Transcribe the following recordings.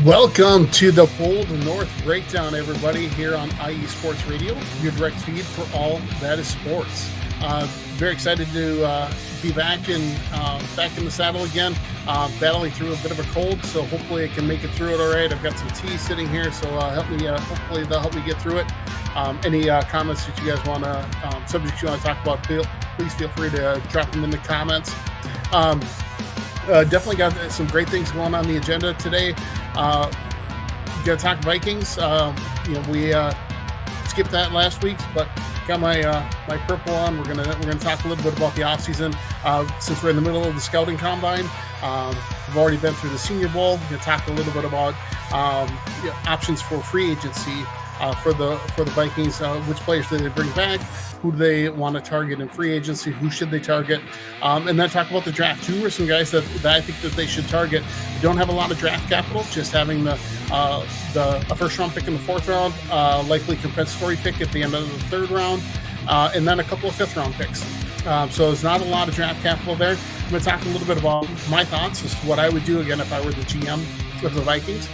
Welcome to the Bold North Breakdown, everybody, here on IE Sports Radio, your direct feed for all that is sports. Very excited to be back in the saddle again, battling through a bit of a cold, so hopefully I can make it through it all right. I've got some tea sitting here, so hopefully they'll help me get through it. Any comments that you guys want to, subjects you want to talk about, please feel free to drop them in the comments. Definitely got some great things going on the agenda today. Got to talk Vikings. We skipped that last week, but got my purple on. We're gonna talk a little bit about the offseason. Since we're in the middle of the scouting combine, we've already been through the Senior Bowl. We're gonna talk a little bit about options for free agency for the Vikings. Which players do they bring back? Who do they want to target in free agency? Who should they target? And then talk about the draft. Who are some guys that I think that they should target? They don't have a lot of draft capital, just having a first round pick in the fourth round, likely compensatory pick at the end of the third round, and then a couple of fifth round picks. So there's not a lot of draft capital there. I'm going to talk a little bit about my thoughts as to what I would do again if I were the GM of the Vikings.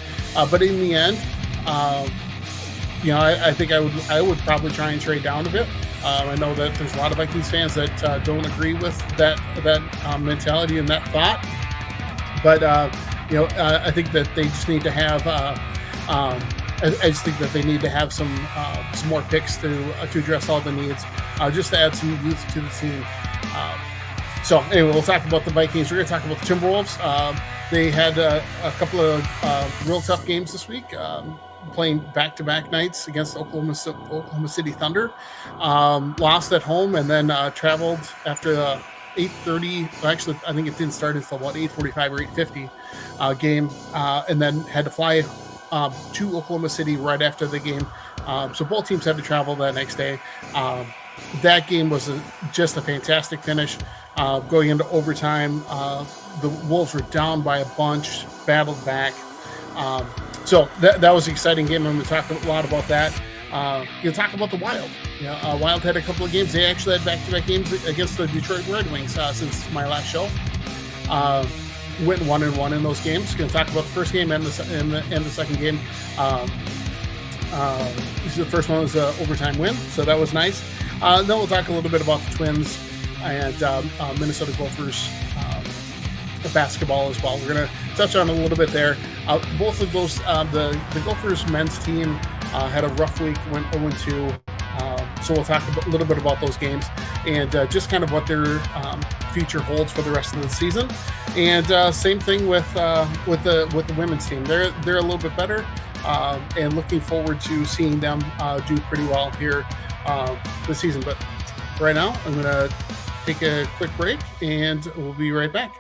But in the end, I think I would probably try and trade down a bit. I know that there's a lot of Vikings fans that don't agree with that mentality and that thought, but I think that they just need to have. I just think that they need to have some more picks to address all the needs, just to add some youth to the team. So anyway, we'll talk about the Vikings. We're going to talk about the Timberwolves. They had a couple of real tough games this week. Playing back-to-back nights against Oklahoma City Thunder, lost at home, and then traveled after 8:30. Actually, I think it didn't start until about 8:45 or 8:50 game, and then had to fly to Oklahoma City right after the game. So both teams had to travel that next day. That game was just a fantastic finish. Going into overtime, the Wolves were down by a bunch, battled back. So that was an exciting game. I'm going to talk a lot about that. You'll talk about the Wild. Wild had a couple of games. They actually had back-to-back games against the Detroit Red Wings since my last show. Went 1-1 in those games. Going to talk about the first game and the second game. The first one was an overtime win, so that was nice. Then we'll talk a little bit about the Twins and Minnesota Gophers basketball as well. We're going to touch on a little bit there. Both of those, the Gophers men's team had a rough week, went 0-2. So we'll talk a little bit about those games and just kind of what their future holds for the rest of the season. And same thing with the women's team. They're a little bit better, and looking forward to seeing them do pretty well here this season. But right now, I'm going to take a quick break, and we'll be right back.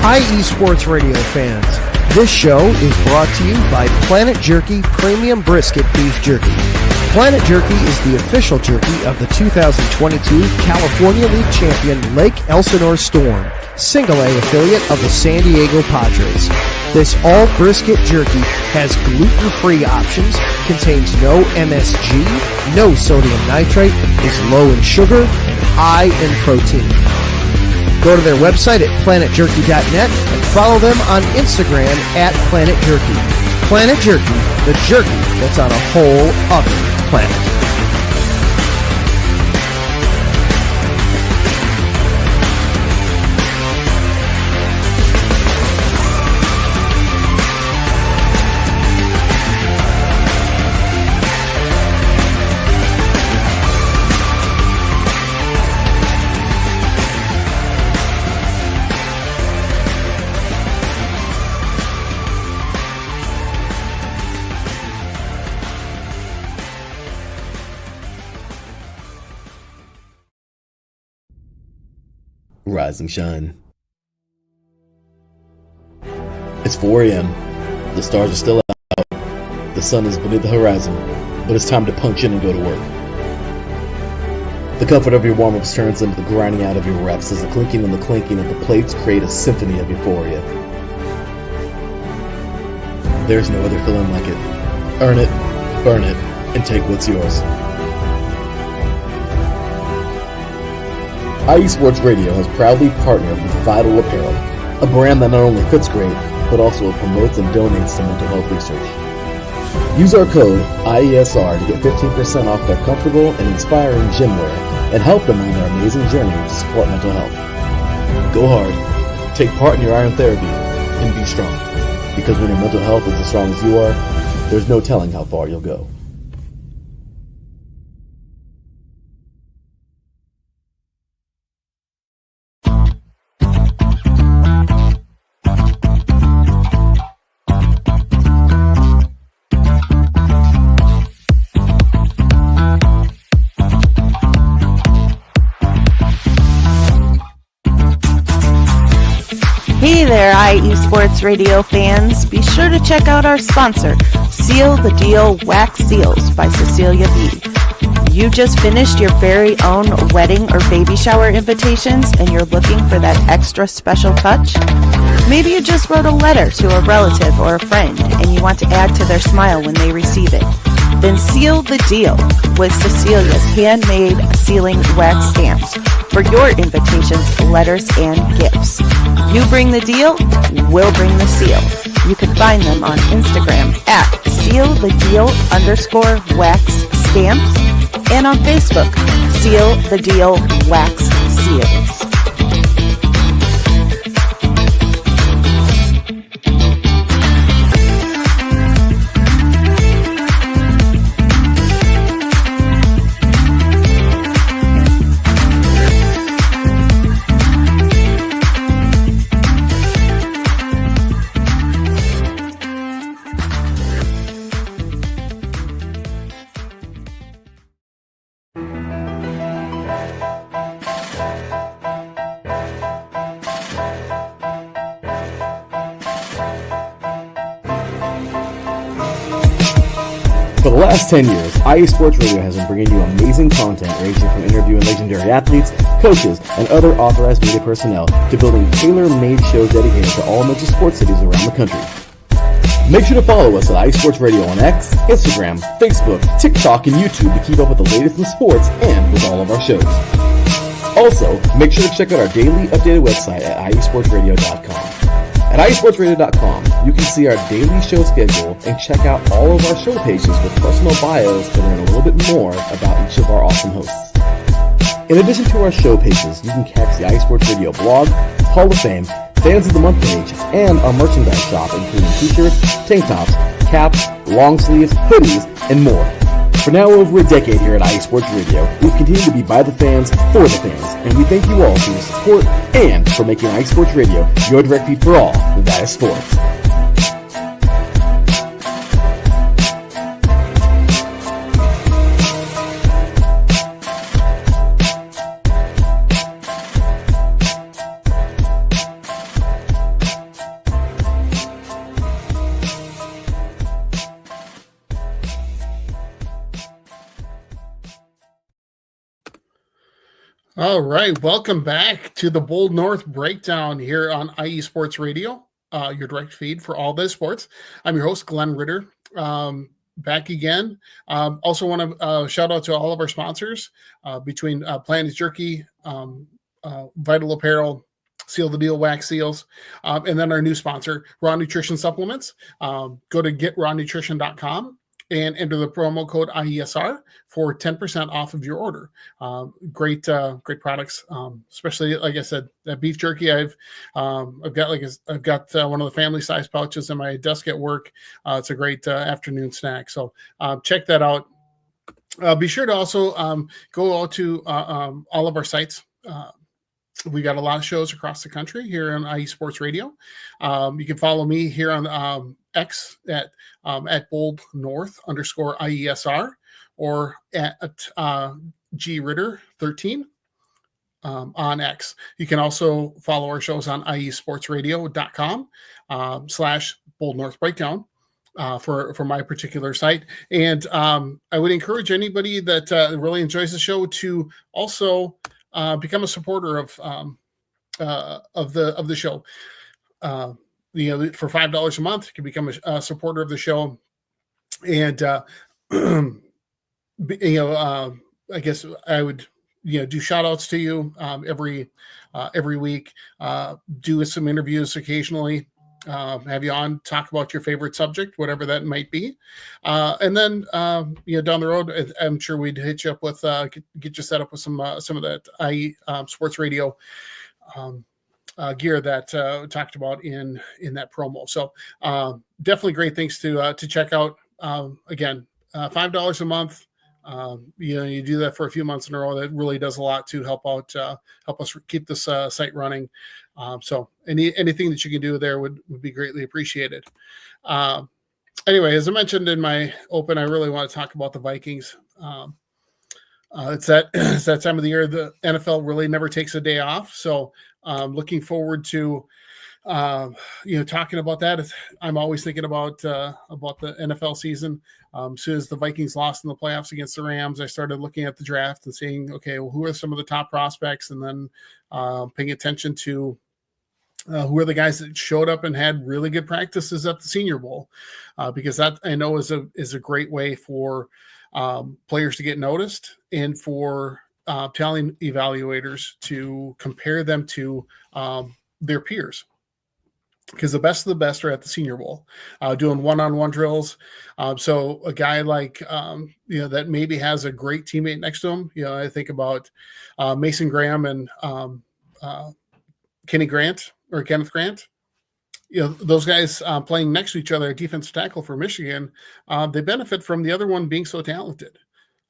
IE Sports Radio fans, this show is brought to you by Planet Jerky Premium Brisket Beef Jerky. Planet Jerky is the official jerky of the 2022 California League champion Lake Elsinore Storm, Single A affiliate of the San Diego Padres. This all brisket jerky has gluten-free options, contains no MSG, no sodium nitrate, is low in sugar, and high in protein. Go to their website at planetjerky.net and follow them on Instagram at Planet Jerky. Planet Jerky, the jerky that's on a whole other planet. Rise and shine. It's 4 a.m. The stars are still out. The sun is beneath the horizon, but it's time to punch in and go to work. The comfort of your warm-ups turns into the grinding out of your reps as the clinking and the clanking of the plates create a symphony of euphoria. There's no other feeling like it. Earn it, burn it, and take what's yours. IE Sports Radio has proudly partnered with Vital Apparel, a brand that not only fits great, but also promotes and donates to mental health research. Use our code IESR to get 15% off their comfortable and inspiring gym wear and help them on their amazing journey to support mental health. Go hard, take part in your iron therapy, and be strong. Because when your mental health is as strong as you are, there's no telling how far you'll go. Hey there, IE Sports Radio fans. Be sure to check out our sponsor, Seal the Deal Wax Seals by Cecilia B. You just finished your very own wedding or baby shower invitations and you're looking for that extra special touch? Maybe you just wrote a letter to a relative or a friend and you want to add to their smile when they receive it. Then seal the deal with Cecilia's handmade sealing wax stamps for your invitations, letters, and gifts. You bring the deal, we'll bring the seal. You can find them on Instagram at sealthedeal_wax stamps and on Facebook, Seal the Deal Wax Seals. For the last 10 years, IE Sports Radio has been bringing you amazing content ranging from interviewing legendary athletes, coaches, and other authorized media personnel to building tailor-made shows dedicated to all major sports cities around the country. Make sure to follow us at IE Sports Radio on X, Instagram, Facebook, TikTok, and YouTube to keep up with the latest in sports and with all of our shows. Also, make sure to check out our daily updated website at iesportsradio.com. At iesportsradio.com, you can see our daily show schedule and check out all of our show pages with personal bios to learn a little bit more about each of our awesome hosts. In addition to our show pages, you can catch the IE Sports Radio blog, Hall of Fame, Fans of the Month page, and our merchandise shop including t-shirts, tank tops, caps, long sleeves, hoodies, and more. For now over a decade here at IE Sports Radio, we've continued to be by the fans, for the fans, and we thank you all for your support and for making IE Sports Radio your direct feed for all that is sports. All right, welcome back to the Bold North Breakdown here on IE Sports Radio, your direct feed for all this sports. I'm your host, Glen Ritter, back again. Also want to shout out to all of our sponsors between Planet Jerky, Vital Apparel, Seal the Deal Wax Seals, and then our new sponsor, Raw Nutrition Supplements. Go to getrawnutrition.com and enter the promo code IESR for 10% off of your order. Great products, especially like I said, that beef jerky. I've got one of the family size pouches in my desk at work. It's a great afternoon snack. So check that out. Be sure to also go out to all of our sites. We got a lot of shows across the country here on IE Sports Radio. You can follow me here on X at Bold North _IESR or at GRitter13 on X. You can also follow our shows on iesportsradio.com /Bold North Breakdown. for my particular site. And I would encourage anybody that really enjoys the show to also become a supporter of the show. For $5 a month, you can become a supporter of the show. And I guess I would do shout outs to you every week, do some interviews occasionally, have you on, talk about your favorite subject, whatever that might be. And then, down the road, I'm sure we'd hit you up with, get you set up with some of that IE sports radio gear that talked about in that promo. So definitely great things to check out. Again, $5 a month. You do that for a few months in a row. That really does a lot to help us keep this site running. So anything that you can do there would be greatly appreciated. Anyway, as I mentioned in my open, I really want to talk about the Vikings. It's that time of the year. The NFL really never takes a day off. So looking forward to talking about that. I'm always thinking about the NFL season. As soon as the Vikings lost in the playoffs against the Rams, I started looking at the draft and seeing, okay, well, who are some of the top prospects, and then paying attention to who are the guys that showed up and had really good practices at the Senior Bowl, because that I know is a great way for players to get noticed and for talent evaluators to compare them to their peers. Because the best of the best are at the Senior Bowl, doing one-on-one drills. So a guy like, that maybe has a great teammate next to him. I think about Mason Graham and Kenneth Grant. Those guys playing next to each other at defensive tackle for Michigan, they benefit from the other one being so talented.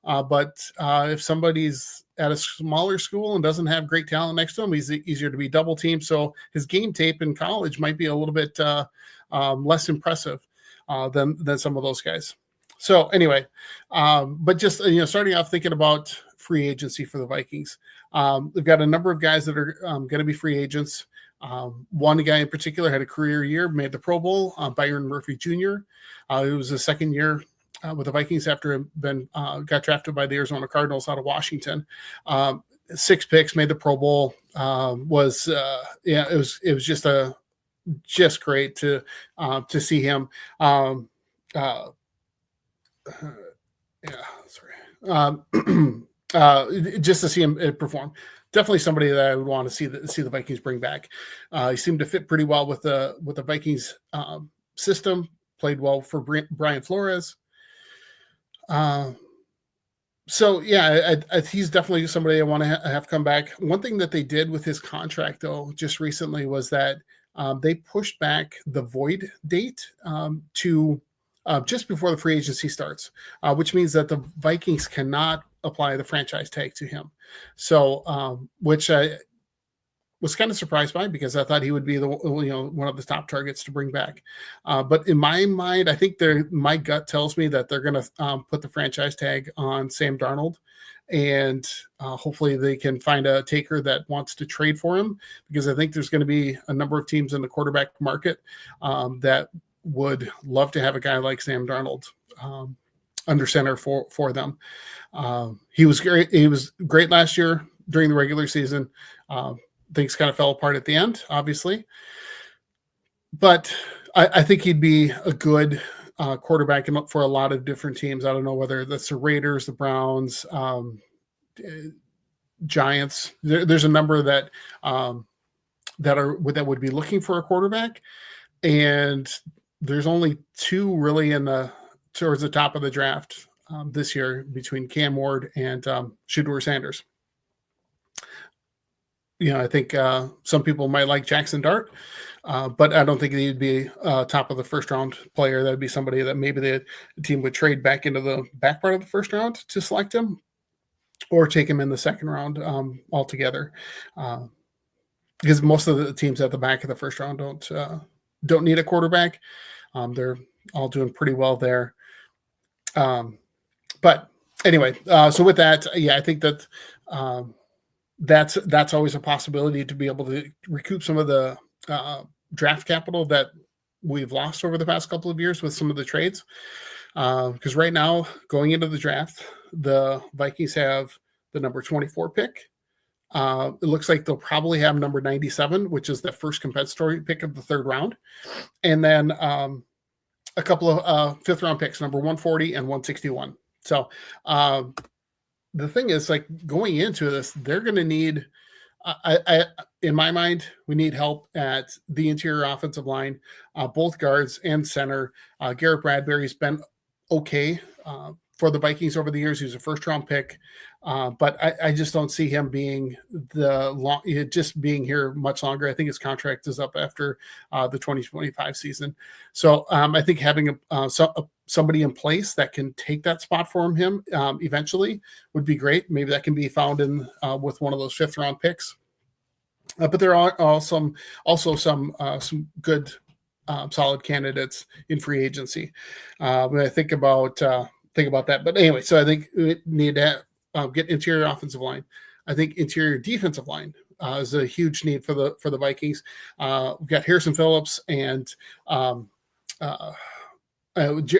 But if somebody's at a smaller school and doesn't have great talent next to him, he's easier to be double teamed. So his game tape in college might be a little bit less impressive than some of those guys. So anyway, but just starting off thinking about free agency for the Vikings, they've got a number of guys that are going to be free agents. One guy in particular had a career year, made the Pro Bowl, Byron Murphy Jr. It was his second year with the Vikings after got drafted by the Arizona Cardinals out of Washington. 6 picks, made the Pro Bowl. It was just great to see him. Just to see him perform. Definitely somebody that I would want to see the Vikings bring back. He seemed to fit pretty well with the Vikings system. Played well for Brian Flores. He's definitely somebody I want to have come back. One thing that they did with his contract, though, just recently was that they pushed back the void date to just before the free agency starts, which means that the Vikings cannot apply the franchise tag to him. So, which I was kind of surprised by, because I thought he would be one of the top targets to bring back. But in my mind, I think my gut tells me that they're going to put the franchise tag on Sam Darnold, and hopefully they can find a taker that wants to trade for him, because I think there's going to be a number of teams in the quarterback market that would love to have a guy like Sam Darnold under center for them. He was great. He was great last year during the regular season. Things kind of fell apart at the end, obviously. But I think he'd be a good quarterback for a lot of different teams. I don't know whether that's the Raiders, the Browns, Giants. There's a number that would be looking for a quarterback, and there's only 2 really towards the top of the draft this year, between Cam Ward and Shedeur Sanders. I think some people might like Jackson Dart, but I don't think he'd be top of the first round player. That'd be somebody that maybe the team would trade back into the back part of the first round to select him, or take him in the second round altogether. Because most of the teams at the back of the first round don't need a quarterback. They're all doing pretty well there. But anyway, so with that, I think that that's always a possibility, to be able to recoup some of the draft capital that we've lost over the past couple of years with some of the trades. Because right now, going into the draft, the Vikings have the number 24 pick. It looks like they'll probably have number 97, which is the first compensatory pick of the third round. And then a couple of fifth round picks, number 140 and 161. So the thing is, like, going into this, they're going to need, in my mind, we need help at the interior offensive line, both guards and center. Garrett Bradbury's been okay for the Vikings over the years. He was a first round pick, but I just don't see him being just being here much longer. I think his contract is up after the 2025 season. So I think having somebody in place that can take that spot for him eventually would be great. Maybe that can be found in with one of those fifth round picks. But there are also some good solid candidates in free agency. When I think about that. But anyway, so I think we need to get interior offensive line. I think interior defensive line is a huge need for the Vikings. We've got Harrison Phillips, and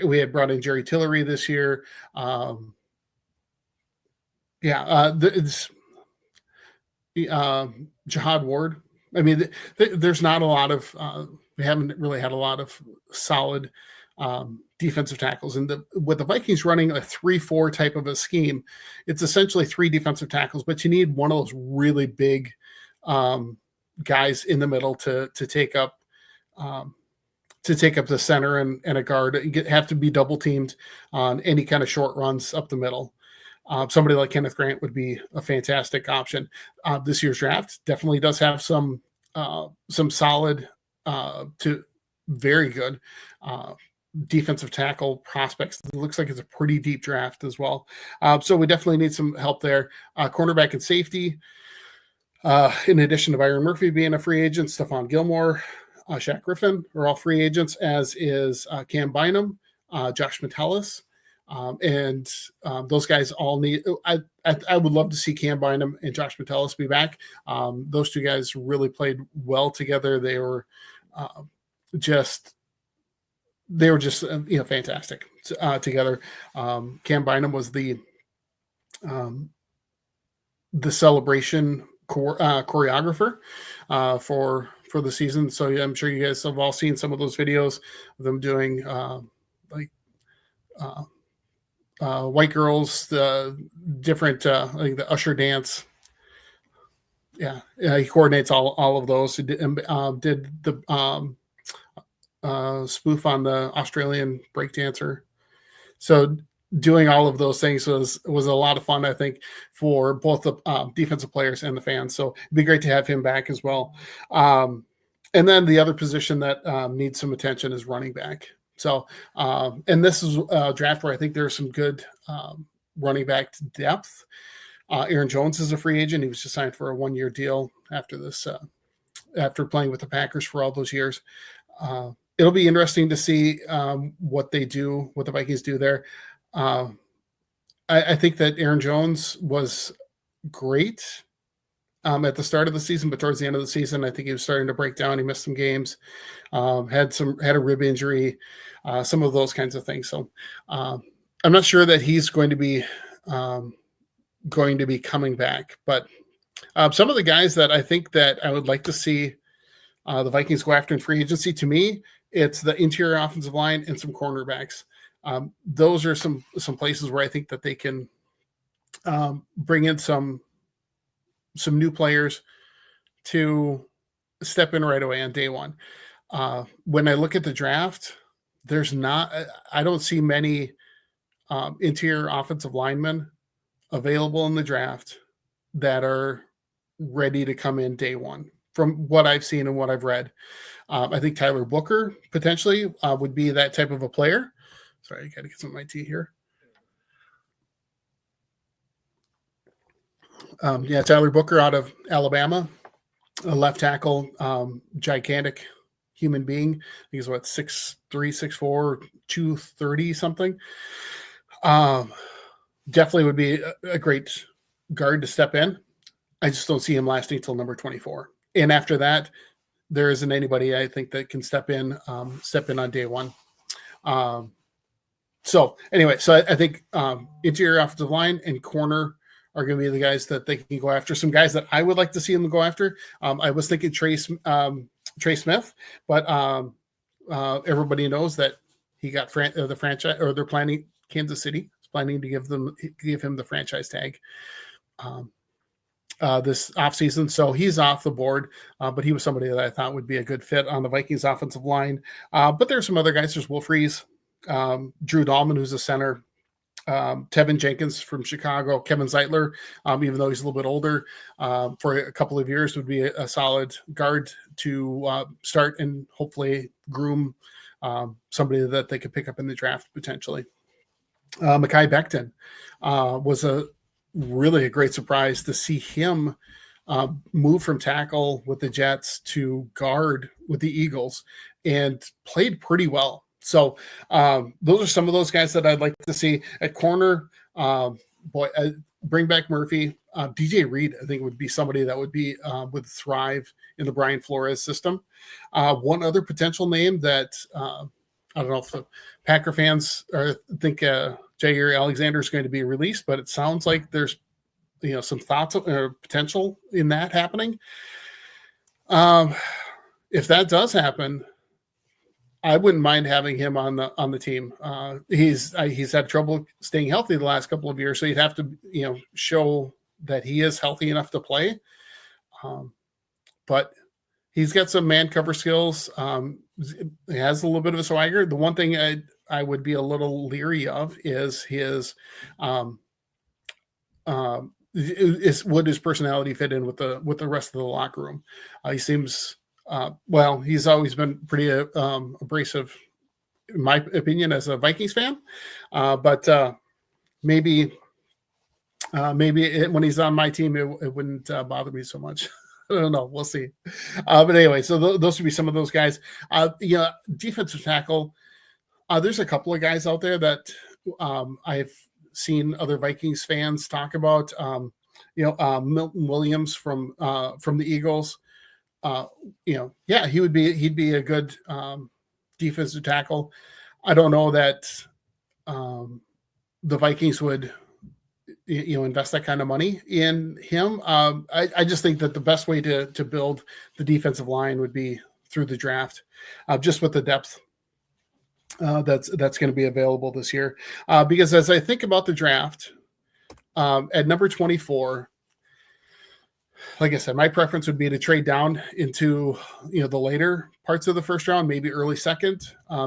we had brought in Jerry Tillery this year. Jihad Ward. I mean, there's not a lot of we haven't really had a lot of solid defensive tackles. And with the Vikings running a 3-4 type of a scheme, it's essentially 3 defensive tackles, but you need one of those really big guys in the middle to take up the center and a guard. You have to be double teamed on any kind of short runs up the middle. Somebody like Kenneth Grant would be a fantastic option. This year's draft definitely does have some solid to very good defensive tackle prospects. It looks like it's a pretty deep draft as well. So we definitely need some help there. Cornerback and safety. In addition to Byron Murphy being a free agent, Stephon Gilmore, Shaq Griffin are all free agents, as is Cam Bynum, Josh Metellus. And those guys all need. I would love to see Cam Bynum and Josh Metellus be back. Those two guys really played well together. They were just fantastic together. Cam Bynum was the celebration choreographer for the season. So yeah, I'm sure you guys have all seen some of those videos of them doing white girls, the different like the Usher dance. Yeah, he coordinates all of those. He did the spoof on the Australian breakdancer. So doing all of those things was a lot of fun, I think, for both the defensive players and the fans. So it'd be great to have him back as well. And then the other position that needs some attention is running back. So, and this is a draft where I think there's some good running back depth. Aaron Jones is a free agent. He was just signed for a 1-year deal after this, after playing with the Packers for all those years. It'll be interesting to see what the Vikings do there. I think that Aaron Jones was great at the start of the season, but towards the end of the season, I think he was starting to break down. He missed some games, had a rib injury, some of those kinds of things. So I'm not sure that he's going to be coming back, but some of the guys that I think that I would like to see the Vikings go after in free agency, to me, it's the interior offensive line and some cornerbacks. Those are some places where I think that they can bring in some new players to step in right away on day one. When I look at the draft, I don't see many interior offensive linemen available in the draft that are ready to come in day one from what I've seen and what I've read. I think Tyler Booker potentially would be that type of a player. Sorry, I got to get some of my tea here. Tyler Booker out of Alabama, a left tackle, gigantic human being. I think he's 6'3", 6'4", 230 something. Definitely would be a great guard to step in. I just don't see him lasting till number 24. And after that, there isn't anybody I think that can step in on day one. So anyway, so I think interior offensive line and corner are going to be the guys that they can go after. Some guys that I would like to see them go after. I was thinking Trey Smith, but everybody knows that he got the franchise, or they're planning. Kansas City is planning to give him the franchise tag this offseason. So he's off the board, but he was somebody that I thought would be a good fit on the Vikings offensive line. But there's some other guys. There's Will Freeze, Drew Dahlman, who's a center, Tevin Jenkins from Chicago, Kevin Zeitler, even though he's a little bit older, for a couple of years would be a solid guard to start and hopefully groom somebody that they could pick up in the draft potentially. Mekhi Becton was a great surprise to see him move from tackle with the Jets to guard with the Eagles, and played pretty well. So those are some of those guys that I'd like to see at corner. Bring back Murphy. DJ Reed, I think, would be somebody that would thrive in the Brian Flores system. One other potential name that I don't know if the Packer fans think Jair Alexander is going to be released, but it sounds like there's some thoughts or potential in that happening. If that does happen, I wouldn't mind having him on the team. He's had trouble staying healthy the last couple of years, so you'd have to show that he is healthy enough to play. But he's got some man cover skills. He has a little bit of a swagger. The one thing I would be a little leery of is would his personality fit in with the rest of the locker room? He seems he's always been pretty abrasive, in my opinion, as a Vikings fan. But maybe when he's on my team, it wouldn't bother me so much. I don't know. We'll see. But anyway, so those would be some of those guys. Defensive tackle. There's a couple of guys out there that I've seen other Vikings fans talk about. Milton Williams from the Eagles. He'd be a good defensive tackle. I don't know that the Vikings would invest that kind of money in him. I just think that the best way to build the defensive line would be through the draft, just with the depth that's going to be available this year. Because as I think about the draft, at number 24, like I said, my preference would be to trade down into the later parts of the first round, maybe early second,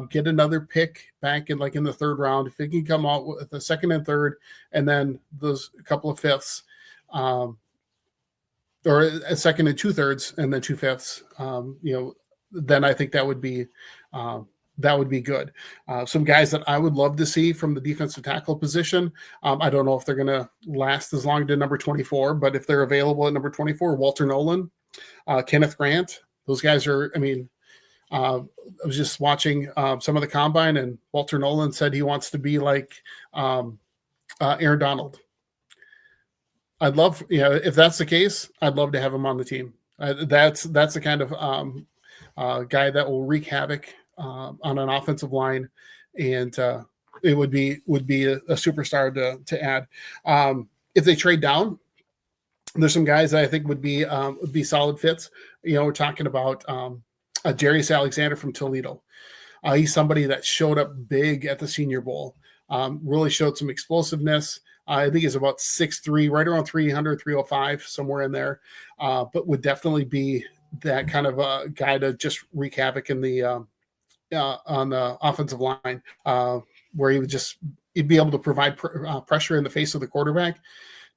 get another pick back in the third round. If it can come out with a second and third, and then those couple of fifths, or a second and 2/3, and then 2/5, then I think that would be good. Some guys that I would love to see from the defensive tackle position. I don't know if they're going to last as long to number 24, but if they're available at number 24, Walter Nolan, Kenneth Grant, those guys are, I was just watching some of the combine, and Walter Nolan said he wants to be like Aaron Donald. I'd love, if that's the case, I'd love to have him on the team. That's the kind of guy that will wreak havoc on an offensive line, and it would be a superstar to add. If they trade down, there's some guys that I think would be solid fits. We're talking about Jarius Alexander from Toledo. He's somebody that showed up big at the Senior Bowl. Really showed some explosiveness. I think he's about 6'3", right around 300, 305, somewhere in there. But would definitely be that kind of a guy to just wreak havoc in the on the offensive line, where he'd be able to provide pressure in the face of the quarterback.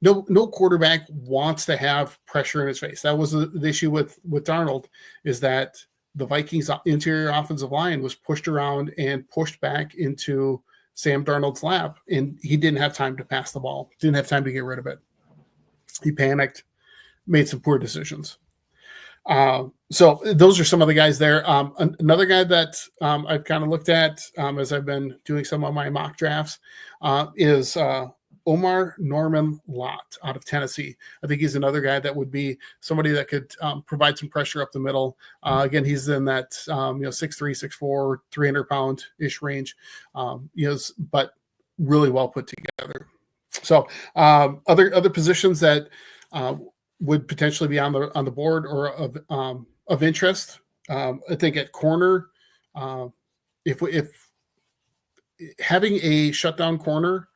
No quarterback wants to have pressure in his face. That was the issue with Darnold, is that the Vikings interior offensive line was pushed around and pushed back into Sam Darnold's lap, and he didn't have time to pass the ball, didn't have time to get rid of it. He panicked, made some poor decisions. So those are some of the guys there. Another guy that I've kind of looked at as I've been doing some of my mock drafts is Omar Norman Lott out of Tennessee. I think he's another guy that would be somebody that could provide some pressure up the middle. Again, he's in that 6'3", 6'4", 300-pound ish range. But really well put together. So other positions that would potentially be on the board or of interest. I think at corner, if having a shutdown corner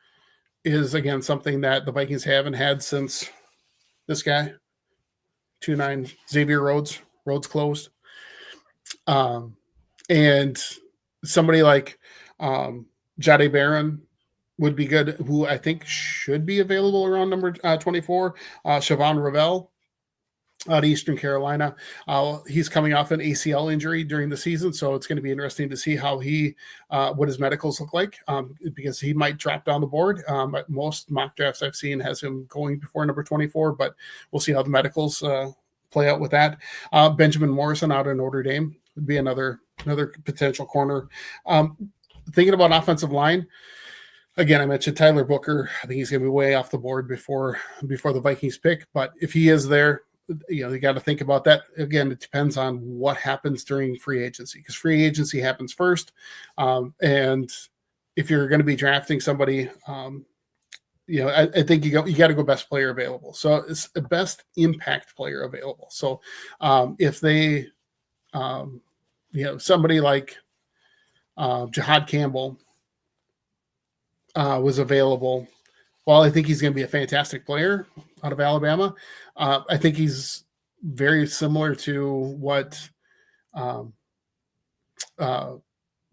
is again something that the Vikings haven't had since this guy, 2'9" Xavier Rhodes closed, and somebody like Jade Barron would be good, who I think should be available around number 24. Siobhan Ravel out of Eastern Carolina. He's coming off an ACL injury during the season, so it's going to be interesting to see how what his medicals look like, because he might drop down the board. Most mock drafts I've seen has him going before number 24, but we'll see how the medicals play out with that. Benjamin Morrison out of Notre Dame would be another potential corner. Thinking about offensive line, again, I mentioned Tyler Booker. I think he's going to be way off the board before the Vikings pick. But if he is there, you got to think about that. Again, it depends on what happens during free agency, because free agency happens first. And if you're going to be drafting somebody, I think you got to go best player available. So it's the best impact player available. So if they, somebody like Jihad Campbell was available, well, I think he's going to be a fantastic player out of Alabama. I think he's very similar to what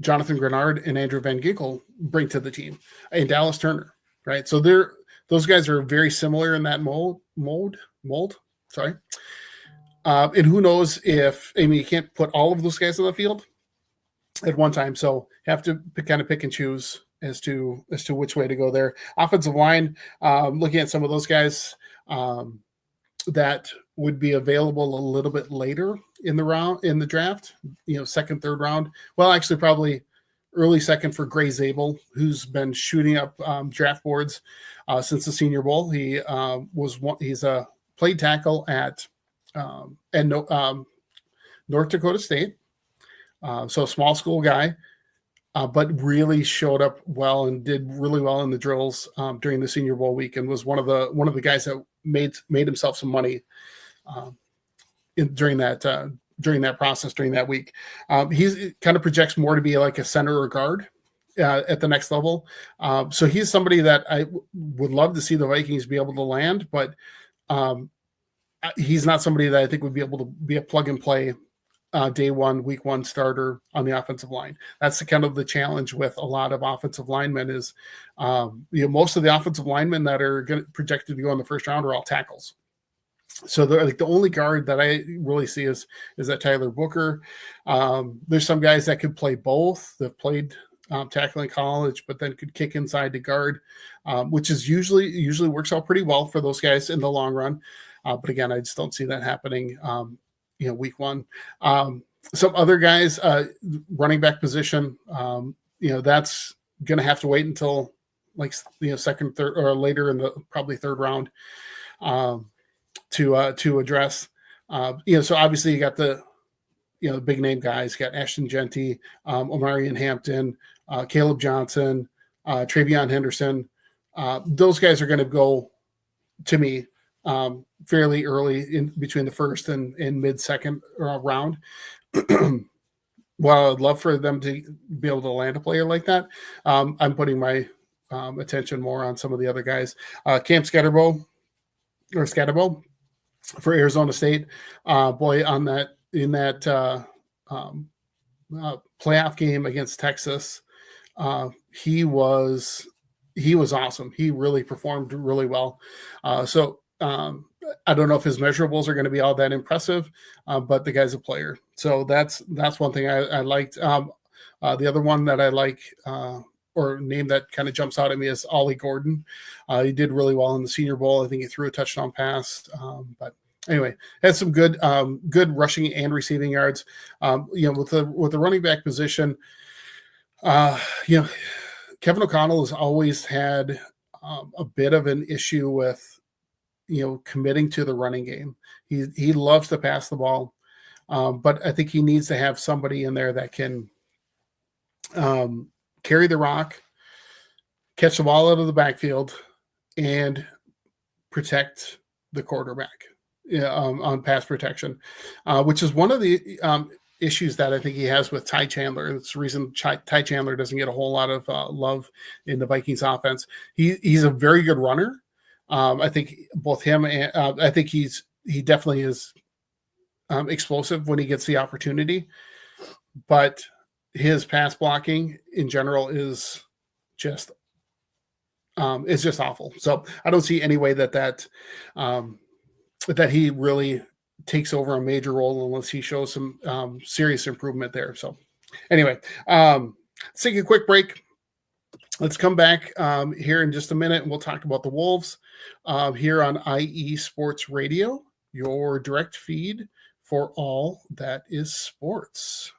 Jonathan Grenard and Andrew Van Ginkel bring to the team, and Dallas Turner, right? So those guys are very similar in that mold. Sorry. And who knows you can't put all of those guys on the field at one time, so you have to kind of pick and choose as to which way to go there. Offensive line, looking at some of those guys that would be available a little bit later in the draft, second, third round. Well, actually, probably early second for Gray Zabel, who's been shooting up draft boards since the Senior Bowl. He's a played tackle at North Dakota State, so a small school guy. But really showed up well and did really well in the drills during the Senior Bowl week, and was one of the guys that made himself some money during that process during that week. He kind of projects more to be like a center or guard at the next level. So he's somebody that I would love to see the Vikings be able to land, but he's not somebody that I think would be able to be a plug and play day one, week one starter on the offensive line. That's kind of the challenge with a lot of offensive linemen is, most of the offensive linemen that are projected to go in the first round are all tackles. So the only guard that I really see is that Tyler Booker. There's some guys that could play both. They've played tackle in college, but then could kick inside to guard, which is usually works out pretty well for those guys in the long run. But again, I just don't see that happening week one. Some other guys, running back position, that's going to have to wait until second, third, or later in the probably third round to address. So obviously you got the big name guys. You got Ashton Genty, Omarion Hampton, Caleb Johnson, Travion Henderson. Those guys are going to go, to me, fairly early in between the first and mid-second round. Well, I'd love for them to be able to land a player like that. I'm putting my attention more on some of the other guys. Cam Scatterbo for Arizona State. In that playoff game against Texas, he was awesome. He really performed really well. I don't know if his measurables are going to be all that impressive, but the guy's a player. So that's one thing I liked. The other one that I like, or name that kind of jumps out at me, is Ollie Gordon. He did really well in the Senior Bowl. I think he threw a touchdown pass. But anyway, had some good rushing and receiving yards. With the running back position, Kevin O'Connell has always had a bit of an issue with, committing to the running game. He loves to pass the ball, but I think he needs to have somebody in there that can carry the rock, catch the ball out of the backfield, and protect the quarterback on pass protection, which is one of the issues that I think he has with Ty Chandler. It's the reason Ty Chandler doesn't get a whole lot of love in the Vikings offense. He's a very good runner. I think both him and I think he definitely is explosive when he gets the opportunity, but his pass blocking in general is just awful. So I don't see any way that he really takes over a major role unless he shows some serious improvement there. So anyway, let's take a quick break. Let's come back here in just a minute, and we'll talk about the Wolves here on IE Sports Radio, your direct feed for all that is sports.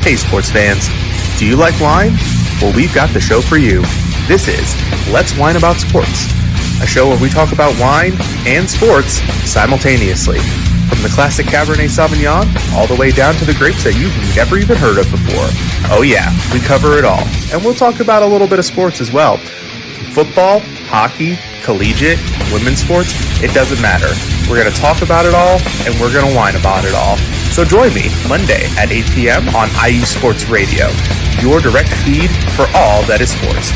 Hey sports fans, do you like wine? Well, we've got the show for you. This is Let's Wine About Sports, a show where we talk about wine and sports simultaneously. From the classic Cabernet Sauvignon all the way down to the grapes that you've never even heard of before. Oh yeah, we cover it all. And we'll talk about a little bit of sports as well. Football, hockey, collegiate, women's sports, it doesn't matter. We're going to talk about it all, and we're going to whine about it all. So join me Monday at 8 p.m. on IE Sports Radio, your direct feed for all that is sports.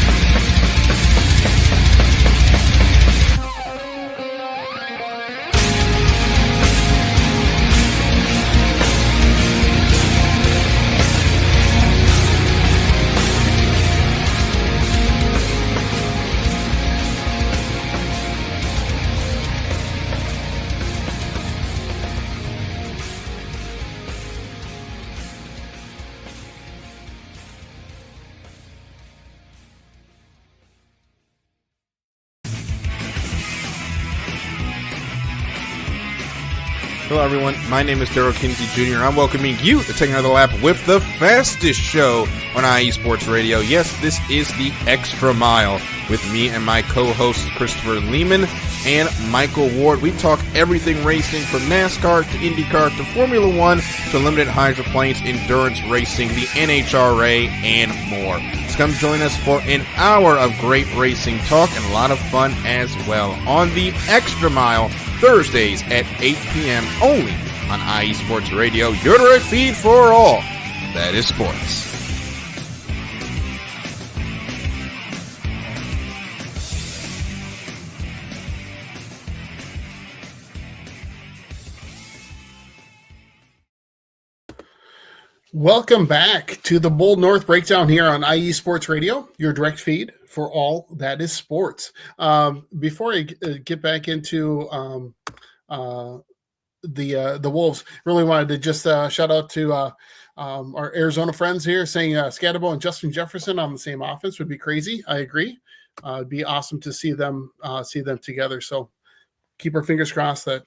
Hello, everyone. My name is Daryl Kinsey Jr. I'm welcoming you to take another lap with the fastest show on IE Sports Radio. Yes, this is the Extra Mile with me and my co-hosts Christopher Lehman and Michael Ward. We talk everything racing from NASCAR to IndyCar to Formula One to limited hydroplanes, endurance racing, the NHRA, and more. So come join us for an hour of great racing talk and a lot of fun as well on the Extra Mile, Thursdays at 8 p.m. only on IE Sports Radio, your direct feed for all that is sports. Welcome back to the Bold North Breakdown here on IE Sports Radio, your direct feed for all that is sports. Before I get back into the Wolves, really wanted to just shout out to our Arizona friends here, saying Scatterbo and Justin Jefferson on the same offense would be crazy. I agree. It'd be awesome to see them together. So keep our fingers crossed that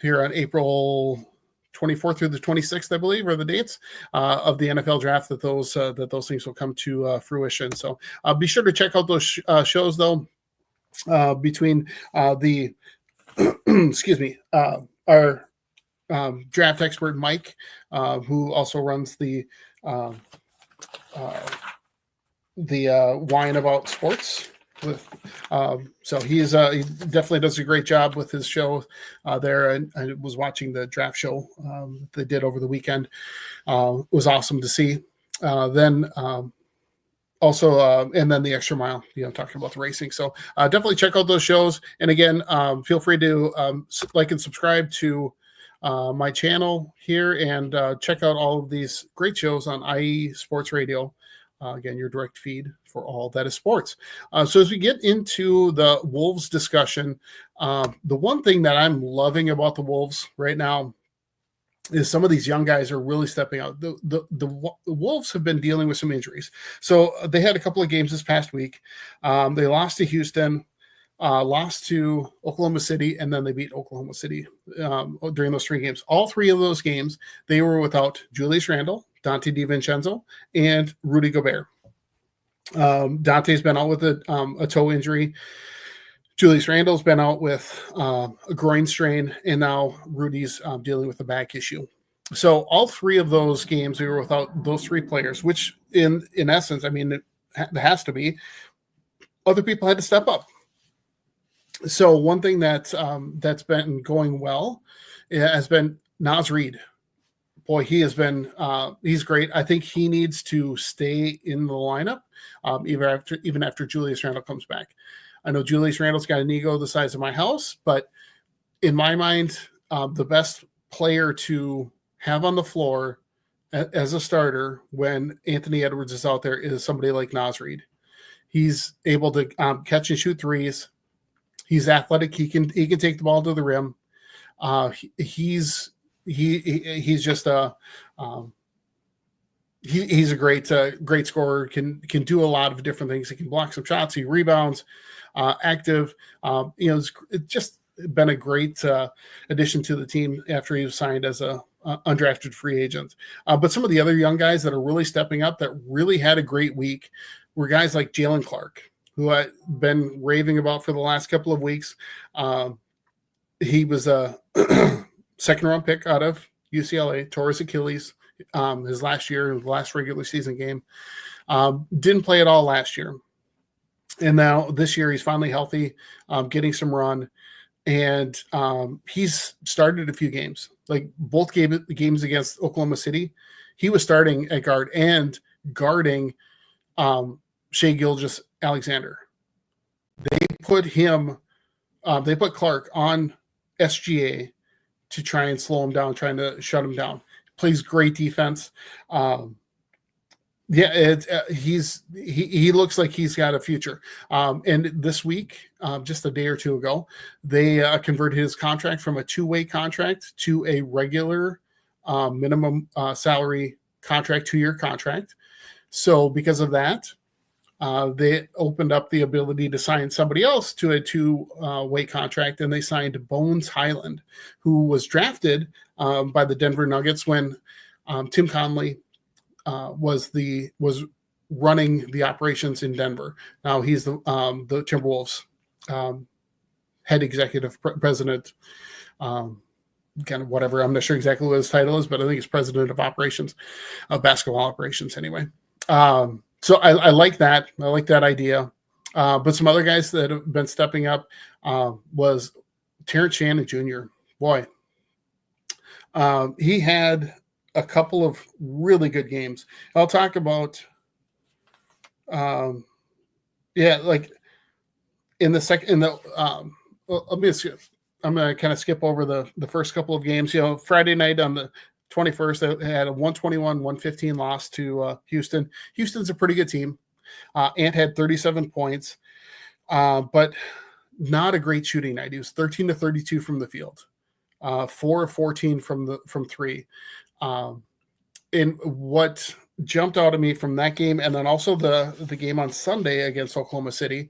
here on April 24th through the 26th, I believe, are the dates of the NFL draft, that those things will come to fruition. So be sure to check out those shows, though, between the excuse me, our draft expert Mike, who also runs the Wine About Sports. So he definitely does a great job with his show there. And I was watching the draft show they did over the weekend. It was awesome to see. Then the Extra Mile, talking about the racing. So definitely check out those shows. And again, feel free to like and subscribe to my channel here, and check out all of these great shows on IE Sports Radio, again, your direct feed for all that is sports. So as we get into the Wolves discussion, the one thing that I'm loving about the Wolves right now is some of these young guys are really stepping out. The Wolves have been dealing with some injuries. So they had a couple of games this past week. They lost to Houston, lost to Oklahoma City, and then they beat Oklahoma City during those 3 games. All 3 of those games, they were without Julius Randle, Dante DiVincenzo, and Rudy Gobert. Dante's been out with a toe injury. Julius Randle's been out with a groin strain, and now Rudy's dealing with a back issue. So all 3 of those games, we were without those 3 players, which in essence, I mean, it has to be. Other people had to step up. So one thing that's been going well has been Naz Reid. Boy, he has been he's great. I think he needs to stay in the lineup even after Julius Randle comes back. I know Julius Randle's got an ego the size of my house, but in my mind, the best player to have on the floor as a starter when Anthony Edwards is out there is somebody like Naz Reid. He's able to catch and shoot threes. He's athletic. He can take the ball to the rim. He's just he's a great scorer. Can do a lot of different things. He can block some shots. He rebounds. Active. It's just been a great addition to the team after he was signed as a undrafted free agent. But some of the other young guys that are really stepping up that really had a great week were guys like Jalen Clark, who I've been raving about for the last couple of weeks. He was a second-round pick out of UCLA, tore his Achilles his last year, the last regular season game. Didn't play at all last year. And now this year he's finally healthy, getting some run. And he's started a few games. Like both games against Oklahoma City, he was starting at guard and guarding Shai Gilgeous-Alexander. They put Clark on SGA to try and slow him down, trying to shut him down. Plays great defense. He looks like he's got a future. And this week, just a day or two ago, they converted his contract from a 2-way contract to a regular minimum salary contract, 2-year contract. So because of that, they opened up the ability to sign somebody else to a 2-way contract, and they signed Bones Highland, who was drafted by the Denver Nuggets when Tim Conley was running the operations in Denver. Now he's the Timberwolves head executive president, kind of whatever. I'm not sure exactly what his title is, but I think it's president of operations, of basketball operations anyway. So I like that. I like that idea. But some other guys that have been stepping up was Terrence Shannon Jr. Boy, he had a couple of really good games. I'll talk about, like in the second, I'm going to kind of skip over the first couple of games. Friday night on the 21st, they had a 121-115 loss to Houston. Houston's a pretty good team. Ant had 37 points, but not a great shooting night. He was 13 to 32 from the field, 4 of 14 from 3. And what jumped out at me from that game, and then also the game on Sunday against Oklahoma City,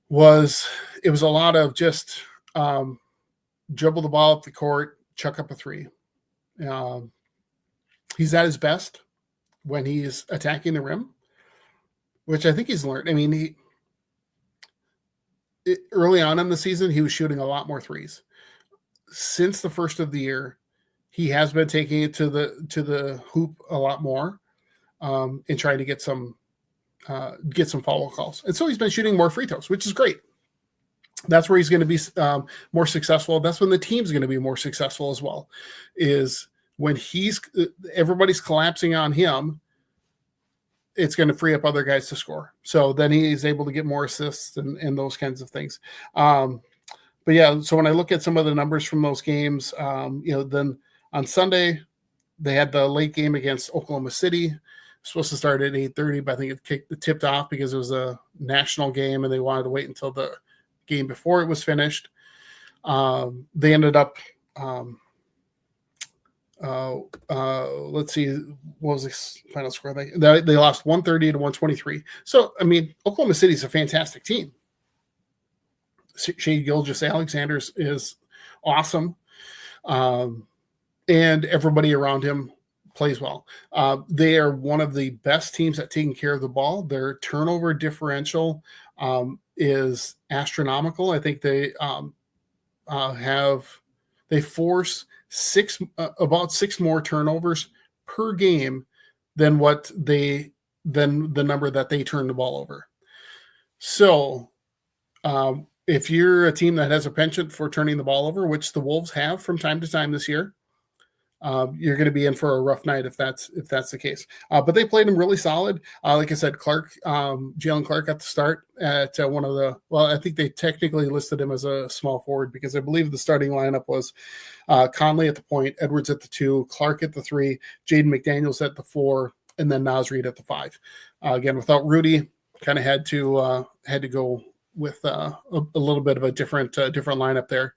was a lot of just dribble the ball up the court, chuck up a 3. He's at his best when he's attacking the rim, which I think he's learned. I mean, early on in the season, he was shooting a lot more 3s. Since the first of the year, he has been taking it to the hoop a lot more, and trying to get some follow calls. And so he's been shooting more free throws, which is great. That's where he's going to be more successful. That's when the team's going to be more successful as well, is when everybody's collapsing on him. It's going to free up other guys to score. So then he's able to get more assists and those kinds of things. But yeah, so when I look at some of the numbers from those games, then on Sunday, they had the late game against Oklahoma City. supposed to start at 8:30, but I think it tipped off because it was a national game and they wanted to wait until the game before it was finished. They ended up, let's see, what was the final score? They lost 130 to 123. So, I mean, Oklahoma City is a fantastic team. Shea Gilgeous-Alexander is awesome. And everybody around him plays well. They are one of the best teams at taking care of the ball. Their turnover differential is astronomical. I think they force about six more turnovers per game than the number that they turn the ball over. So if you're a team that has a penchant for turning the ball over, which the Wolves have from time to time this year, you're going to be in for a rough night if that's the case. But they played him really solid. Like I said, Jalen Clark at the start at one of the. Well, I think they technically listed him as a small forward because I believe the starting lineup was Conley at the point, Edwards at the 2, Clark at the 3, Jaden McDaniels at the 4, and then Naz Reid at the 5. Again, without Rudy, kind of had to go with a little bit of a different lineup there.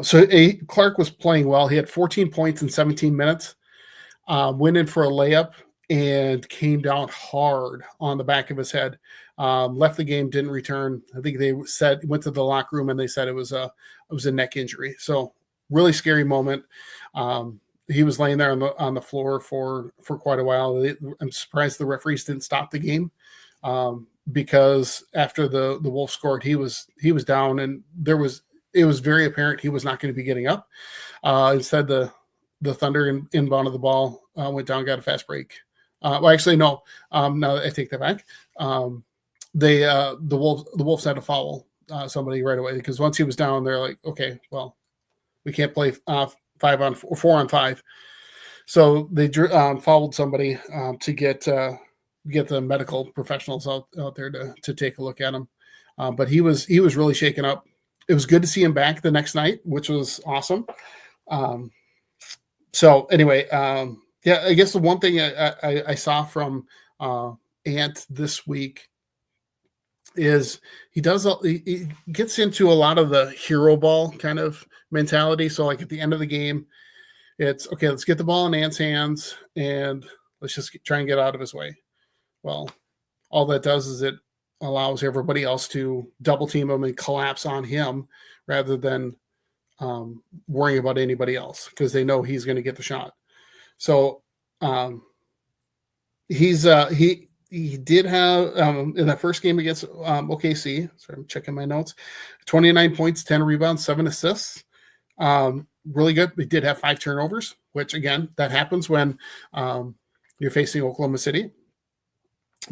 So Clark was playing well. He had 14 points in 17 minutes, went in for a layup and came down hard on the back of his head. Left the game, didn't return. I think they went to the locker room and they said it was a neck injury. So really scary moment. He was laying there on the floor for quite a while. I'm surprised the referees didn't stop the game because after the Wolves scored, he was down and it was very apparent he was not going to be getting up. Instead, the Thunder inbounded the ball, went down, got a fast break. Well, actually, no. No, I take that back. The Wolves had to foul somebody right away because once he was down, they're like, okay, well, we can't play 4 on 5. So they fouled somebody to get the medical professionals out there to take a look at him. But he was really shaken up. It was good to see him back the next night, which was awesome. So anyway, yeah, I guess the one thing I saw from Ant this week is he gets into a lot of the hero ball kind of mentality. So like at the end of the game, it's okay, let's get the ball in Ant's hands and let's just try and get out of his way. Well, all that does is it allows everybody else to double team him and collapse on him rather than worrying about anybody else because they know he's going to get the shot. So he did have in that first game against OKC. Sorry, I'm checking my notes. 29 points, 10 rebounds, 7 assists. Really good. He did have 5 turnovers, which again that happens when you're facing Oklahoma City.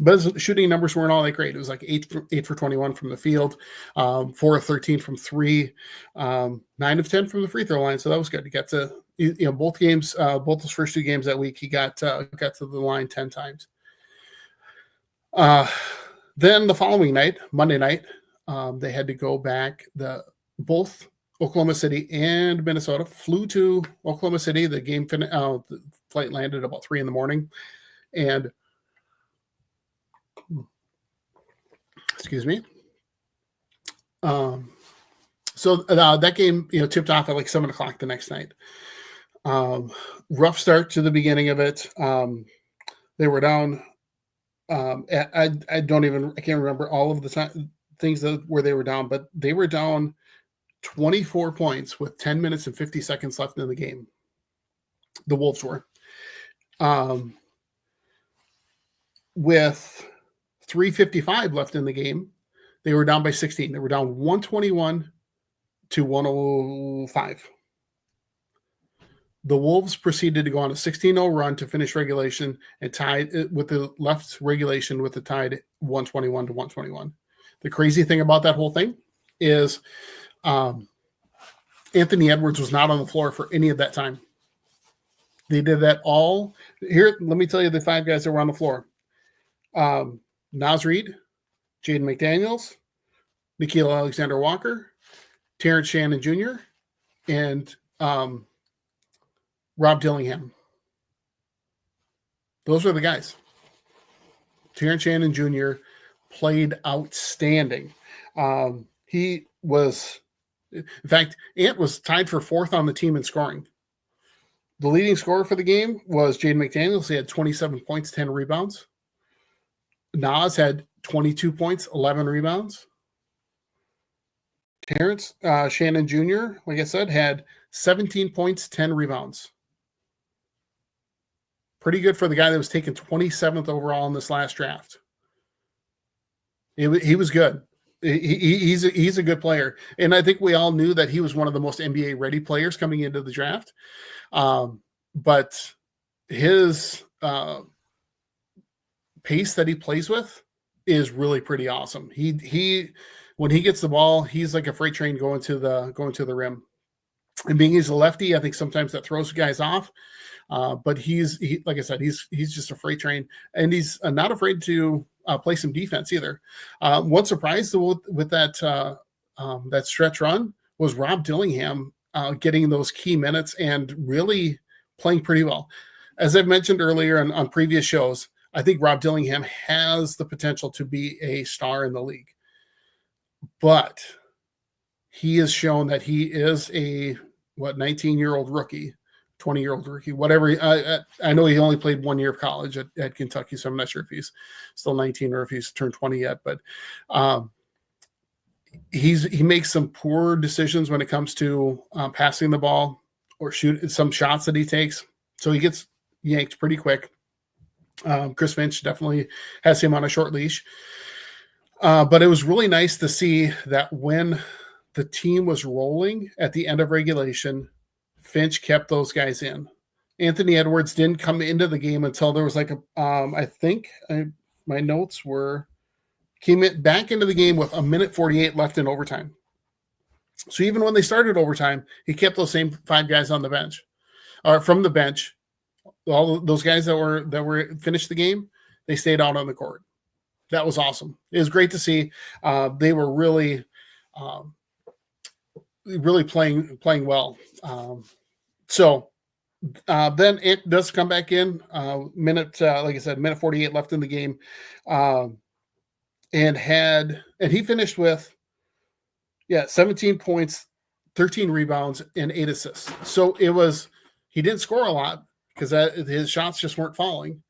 But his shooting numbers weren't all that great. It was like 8 for 21 from the field, 4 of 13 from 3, 9 of 10 from the free throw line. So that was good. He got to both games, both those first 2 games that week. He got to the line 10 times. Then the following night, Monday night, they had to go back. Both Oklahoma City and Minnesota flew to Oklahoma City. The game the flight landed about 3 a.m, and excuse me. So that game, tipped off at like 7:00 the next night. Rough start to the beginning of it. They were down. I can't remember all of the things where they were down, but they were down 24 points with 10 minutes and 50 seconds left in the game. The Wolves were. With 3:55 left in the game, they were down by 16. They were down 121 to 105. The Wolves proceeded to go on a 16-0 run to finish regulation and tied with the left regulation with the tied 121 to 121. The crazy thing about that whole thing is Anthony Edwards was not on the floor for any of that time. They did that all. Here, let me tell you the 5 guys that were on the floor. Naz Reid, Jaden McDaniels, Nickeil Alexander-Walker, Terrence Shannon Jr., and Rob Dillingham. Those were the guys. Terrence Shannon Jr. played outstanding. He was, in fact, Ant was tied for 4th on the team in scoring. The leading scorer for the game was Jaden McDaniels. He had 27 points, 10 rebounds. Nas had 22 points, 11 rebounds. Terrence Shannon Jr., like I said, had 17 points, 10 rebounds. Pretty good for the guy that was taken 27th overall in this last draft. He was good. He's a good player. And I think we all knew that he was one of the most NBA-ready players coming into the draft. But his pace that he plays with is really pretty awesome. He when he gets the ball, he's like a freight train going to the rim. And being he's a lefty, I think sometimes that throws guys off. But like I said, he's just a freight train, and he's not afraid to play some defense either. One surprise with that stretch run was Rob Dillingham getting those key minutes and really playing pretty well. As I've mentioned earlier on previous shows, I think Rob Dillingham has the potential to be a star in the league. But he has shown that he is a 19-year-old rookie, 20-year-old rookie, whatever. I know he only played 1 year of college at Kentucky, so I'm not sure if he's still 19 or if he's turned 20 yet. But he makes some poor decisions when it comes to passing the ball or shoot some shots that he takes. So he gets yanked pretty quick. Chris Finch definitely has him on a short leash. But it was really nice to see that when the team was rolling at the end of regulation, Finch kept those guys in. Anthony Edwards didn't come into the game until there was my notes were came back into the game with 1:48 left in overtime. So even when they started overtime, he kept those same 5 guys on the bench, or from the bench. All those guys that were finished the game, they stayed out on the court. That was awesome. It was great to see. They were really playing well. Then it does come back in like I said, 1:48 left in the game, and he finished with 17 points, 13 rebounds, and 8 assists. So he didn't score a lot because his shots just weren't falling,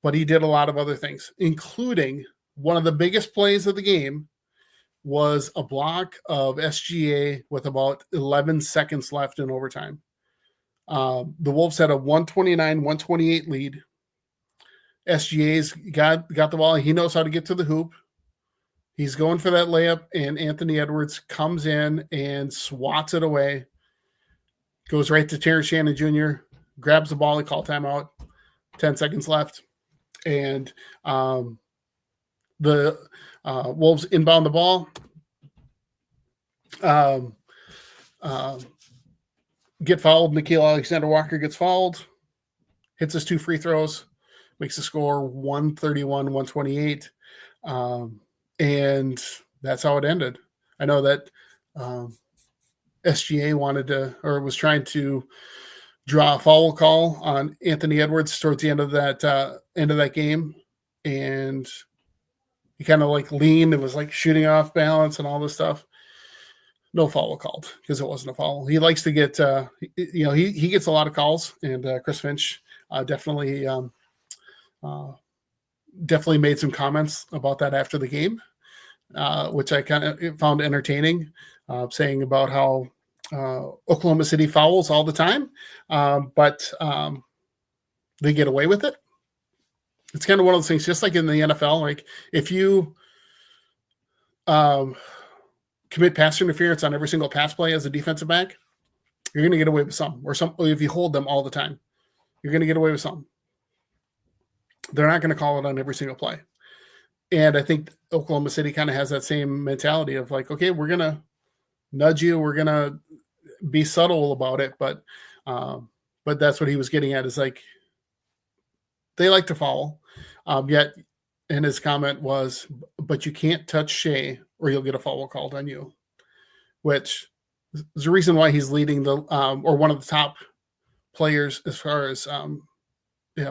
but he did a lot of other things, including one of the biggest plays of the game was a block of SGA with about 11 seconds left in overtime. The Wolves had a 129-128 lead. SGA's got the ball. He knows how to get to the hoop. He's going for that layup, and Anthony Edwards comes in and swats it away. Goes right to Terrence Shannon Jr., grabs the ball, he called timeout, 10 seconds left. And the Wolves inbound the ball. Get fouled. Nickeil Alexander-Walker gets fouled, hits his 2 free throws, makes the score 131-128. And that's how it ended. I know that SGA was trying to draw a foul call on Anthony Edwards towards the end of that game, and he kind of leaned and was shooting off balance and all this stuff. No foul called because it wasn't a foul. He likes to get, he gets a lot of calls, and Chris Finch definitely made some comments about that after the game, which I kind of found entertaining, saying about how Oklahoma City fouls all the time, but they get away with it. It's kind of one of those things, just like in the NFL, if you commit pass interference on every single pass play as a defensive back, you're going to get away with some. Or if you hold them all the time, you're going to get away with some. They're not going to call it on every single play. And I think Oklahoma City kind of has that same mentality of okay, we're going to nudge you. We're going to be subtle about it. But that's what he was getting at, is they like to foul. Yet, and his comment was, but you can't touch Shea or you'll get a foul called on you, which is the reason why he's leading or one of the top players as far as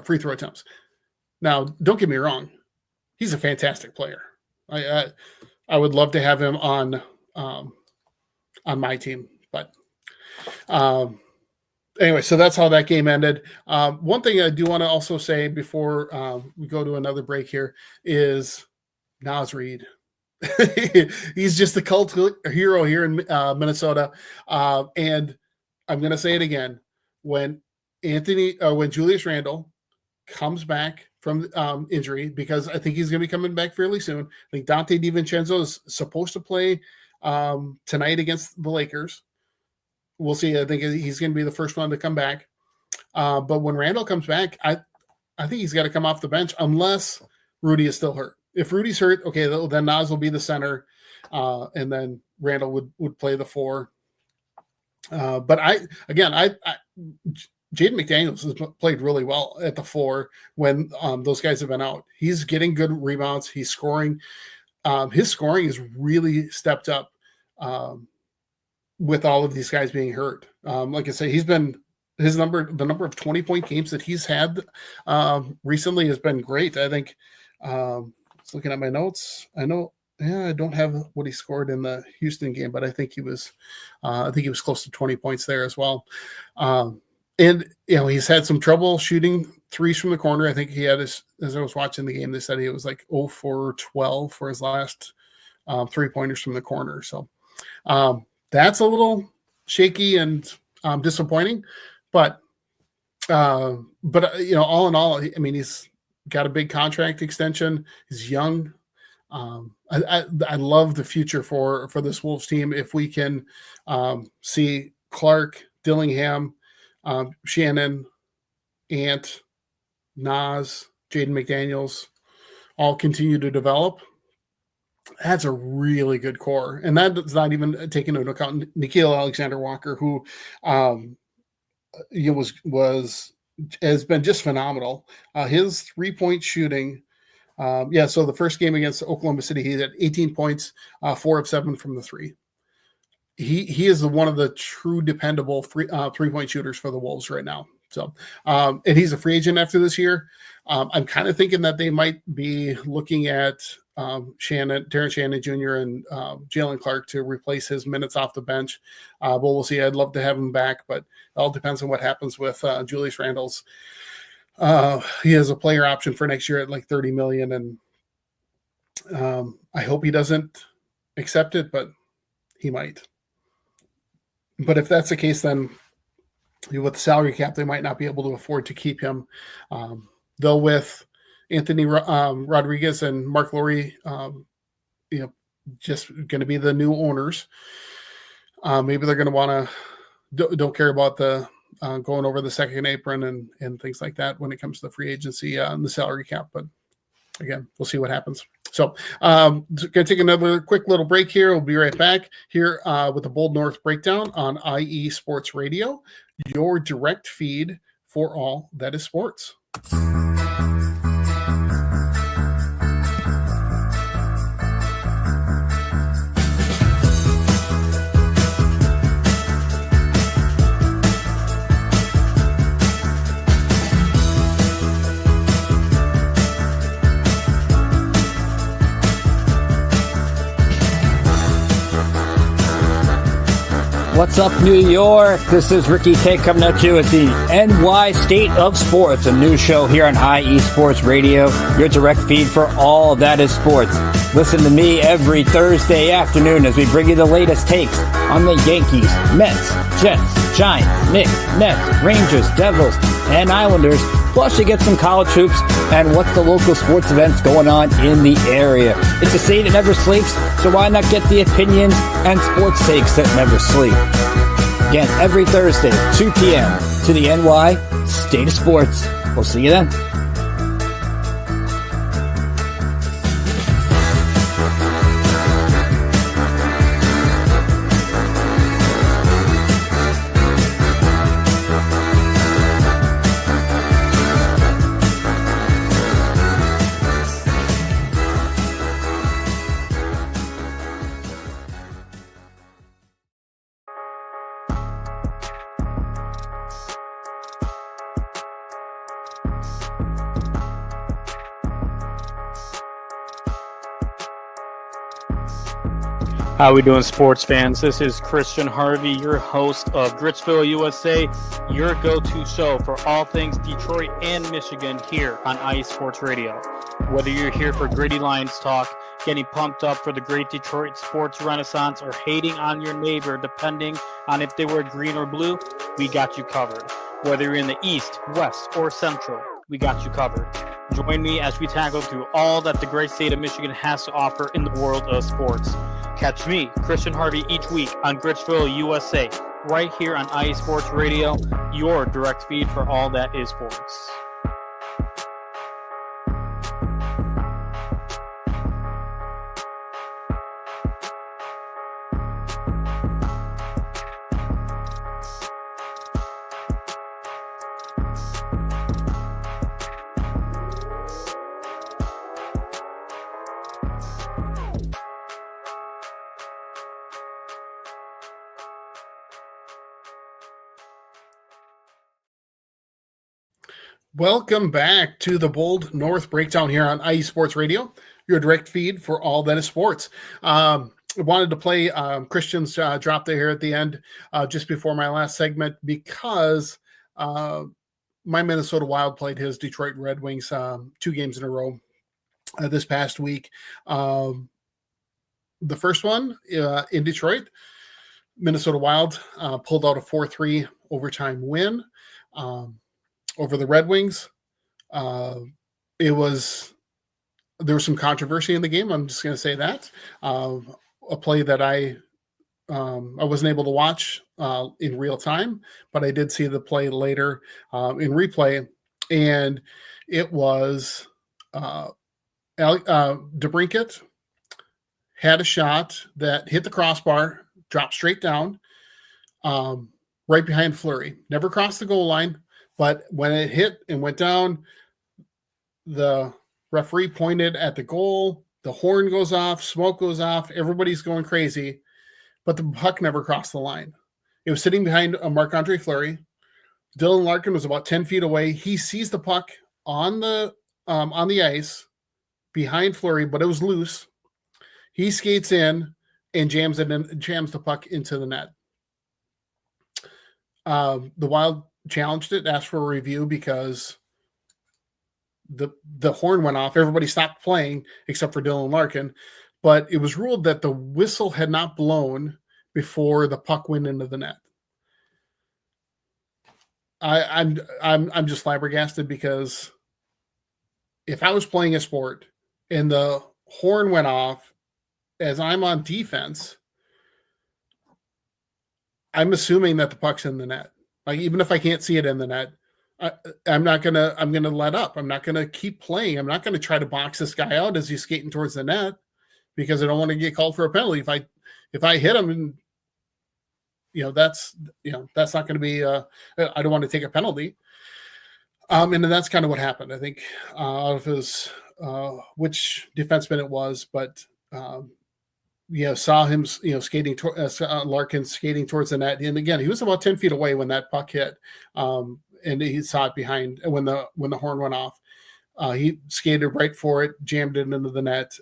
free throw attempts. Now, don't get me wrong, he's a fantastic player. I would love to have him on my team, but anyway, so that's how that game ended. One thing I do want to also say before we go to another break here is Naz Reid. He's just a cult hero here in Minnesota. And I'm going to say it again. When Julius Randle comes back from injury, because I think he's going to be coming back fairly soon. I think Dante DiVincenzo is supposed to play tonight against the Lakers. We'll see. I think he's going to be the first one to come back. But when Randle comes back, I think he's got to come off the bench unless Rudy is still hurt. If Rudy's hurt, okay, then Naz will be the center, and then Randle would play the 4. But Jaden McDaniels has played really well at the 4 when those guys have been out. He's getting good rebounds. He's scoring. His scoring has really stepped up with all of these guys being hurt. Like I say, the number of 20-point games that he's had recently has been great. I think. Looking at my notes, I don't have what he scored in the Houston game, but I think he was close to 20 points there as well. And he's had some trouble shooting threes from the corner. I think he had as I was watching the game, they said he was like 0 for 12 for his last 3-pointers from the corner. So that's a little shaky and disappointing, but all in all, I mean, he's got a big contract extension. He's young. I love the future for this Wolves team. If we can see Clark, Dillingham, Shannon, Ant, Naz, Jaden McDaniels all continue to develop, that's a really good core. And that's not even taking into account Nickeil Alexander-Walker, who has been just phenomenal. His 3-point shooting, so the first game against Oklahoma City, he had 18 points, 4 of 7 from the 3. He is one of the true dependable 3-point shooters for the Wolves right now. So, and he's a free agent after this year. I'm kind of thinking that they might be looking at Terrence Shannon Jr. and Jalen Clark to replace his minutes off the bench. But we'll see. I'd love to have him back, but it all depends on what happens with Julius Randle's. He has a player option for next year at like $30 million, and I hope he doesn't accept it, but he might. But if that's the case, then with the salary cap, they might not be able to afford to keep him. Though with Anthony Rodriguez and Mark Lowry, just going to be the new owners. Maybe they're going to want to don't care about the going over the second apron and things like that when it comes to the free agency and the salary cap. But again, we'll see what happens. So going to take another quick little break here. We'll be right back here with the Bold North Breakdown on IE Sports Radio, your direct feed for all that is sports. What's up, New York? This is Ricky K coming at you with the NY State of Sports, a new show here on IE Sports Radio, your direct feed for all that is sports. Listen to me every Thursday afternoon as we bring you the latest takes on the Yankees, Mets, Jets, Giants, Knicks, Nets, Rangers, Devils, and Islanders. Plus, you get some college hoops and what's the local sports events going on in the area. It's a state that never sleeps, so why not get the opinions and sports takes that never sleep? Again, every Thursday, 2 p.m. to the NY State of Sports. We'll see you then. How we doing, sports fans? This is Christian Harvey, your host of Gritsville, USA, your go-to show for all things Detroit and Michigan here on IE Sports Radio. Whether you're here for Gritty Lions talk, getting pumped up for the great Detroit sports renaissance, or hating on your neighbor depending on if they were green or blue, we got you covered. Whether you're in the East, West, or Central, we got you covered. Join me as we tackle through all that the great state of Michigan has to offer in the world of sports. Catch me, Christian Harvey, each week on Gritsville, USA, right here on IE Sports Radio, your direct feed for all that is sports. Welcome back to the Bold North Breakdown here on IE Sports Radio, your direct feed for all that is sports. I wanted to play Christian's drop there here at the end, just before my last segment, because my Minnesota Wild played his Detroit Red Wings 2 games in a row this past week. The first one in Detroit, Minnesota Wild pulled out a 4-3 overtime win over the Red Wings. There was some controversy in the game. I'm just going to say that. A play that I wasn't able to watch in real time, but I did see the play later in replay, and it was DeBrincat had a shot that hit the crossbar, dropped straight down, right behind Fleury. Never crossed the goal line. But when it hit and went down, the referee pointed at the goal, the horn goes off, smoke goes off, everybody's going crazy, but the puck never crossed the line. It was sitting behind Marc-Andre Fleury. Dylan Larkin was about 10 feet away. He sees the puck on the ice behind Fleury, but it was loose. He skates in and jams the puck into the net. The Wild challenged it, asked for a review because the horn went off. Everybody stopped playing except for Dylan Larkin, but it was ruled that the whistle had not blown before the puck went into the net. I'm just flabbergasted, because if I was playing a sport and the horn went off as I'm on defense, I'm assuming that the puck's in the net. Like, even if I can't see it in the net, I'm going to let up. I'm not going to keep playing. I'm not going to try to box this guy out as he's skating towards the net, because I don't want to get called for a penalty. If I hit him, and that's not going to be, I don't want to take a penalty. And that's kind of what happened. I think out of his, which defenseman it was, but saw him, skating, Larkin skating towards the net. And again, he was about 10 feet away when that puck hit. And he saw it behind when the horn went off. He skated right for it, jammed it into the net.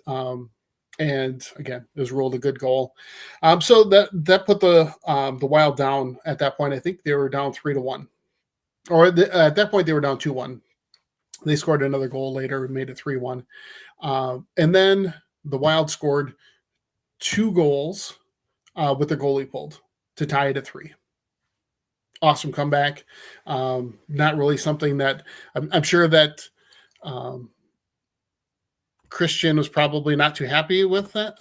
And again, it was ruled a good goal. So that put the Wild down at that point. I think they were down 3-1, or at that point they were down 2-1. They scored another goal later and made it 3-1. And then the Wild scored 2 goals with the goalie pulled to tie it at 3. Awesome comeback. Not really something that I'm sure that Christian was probably not too happy with that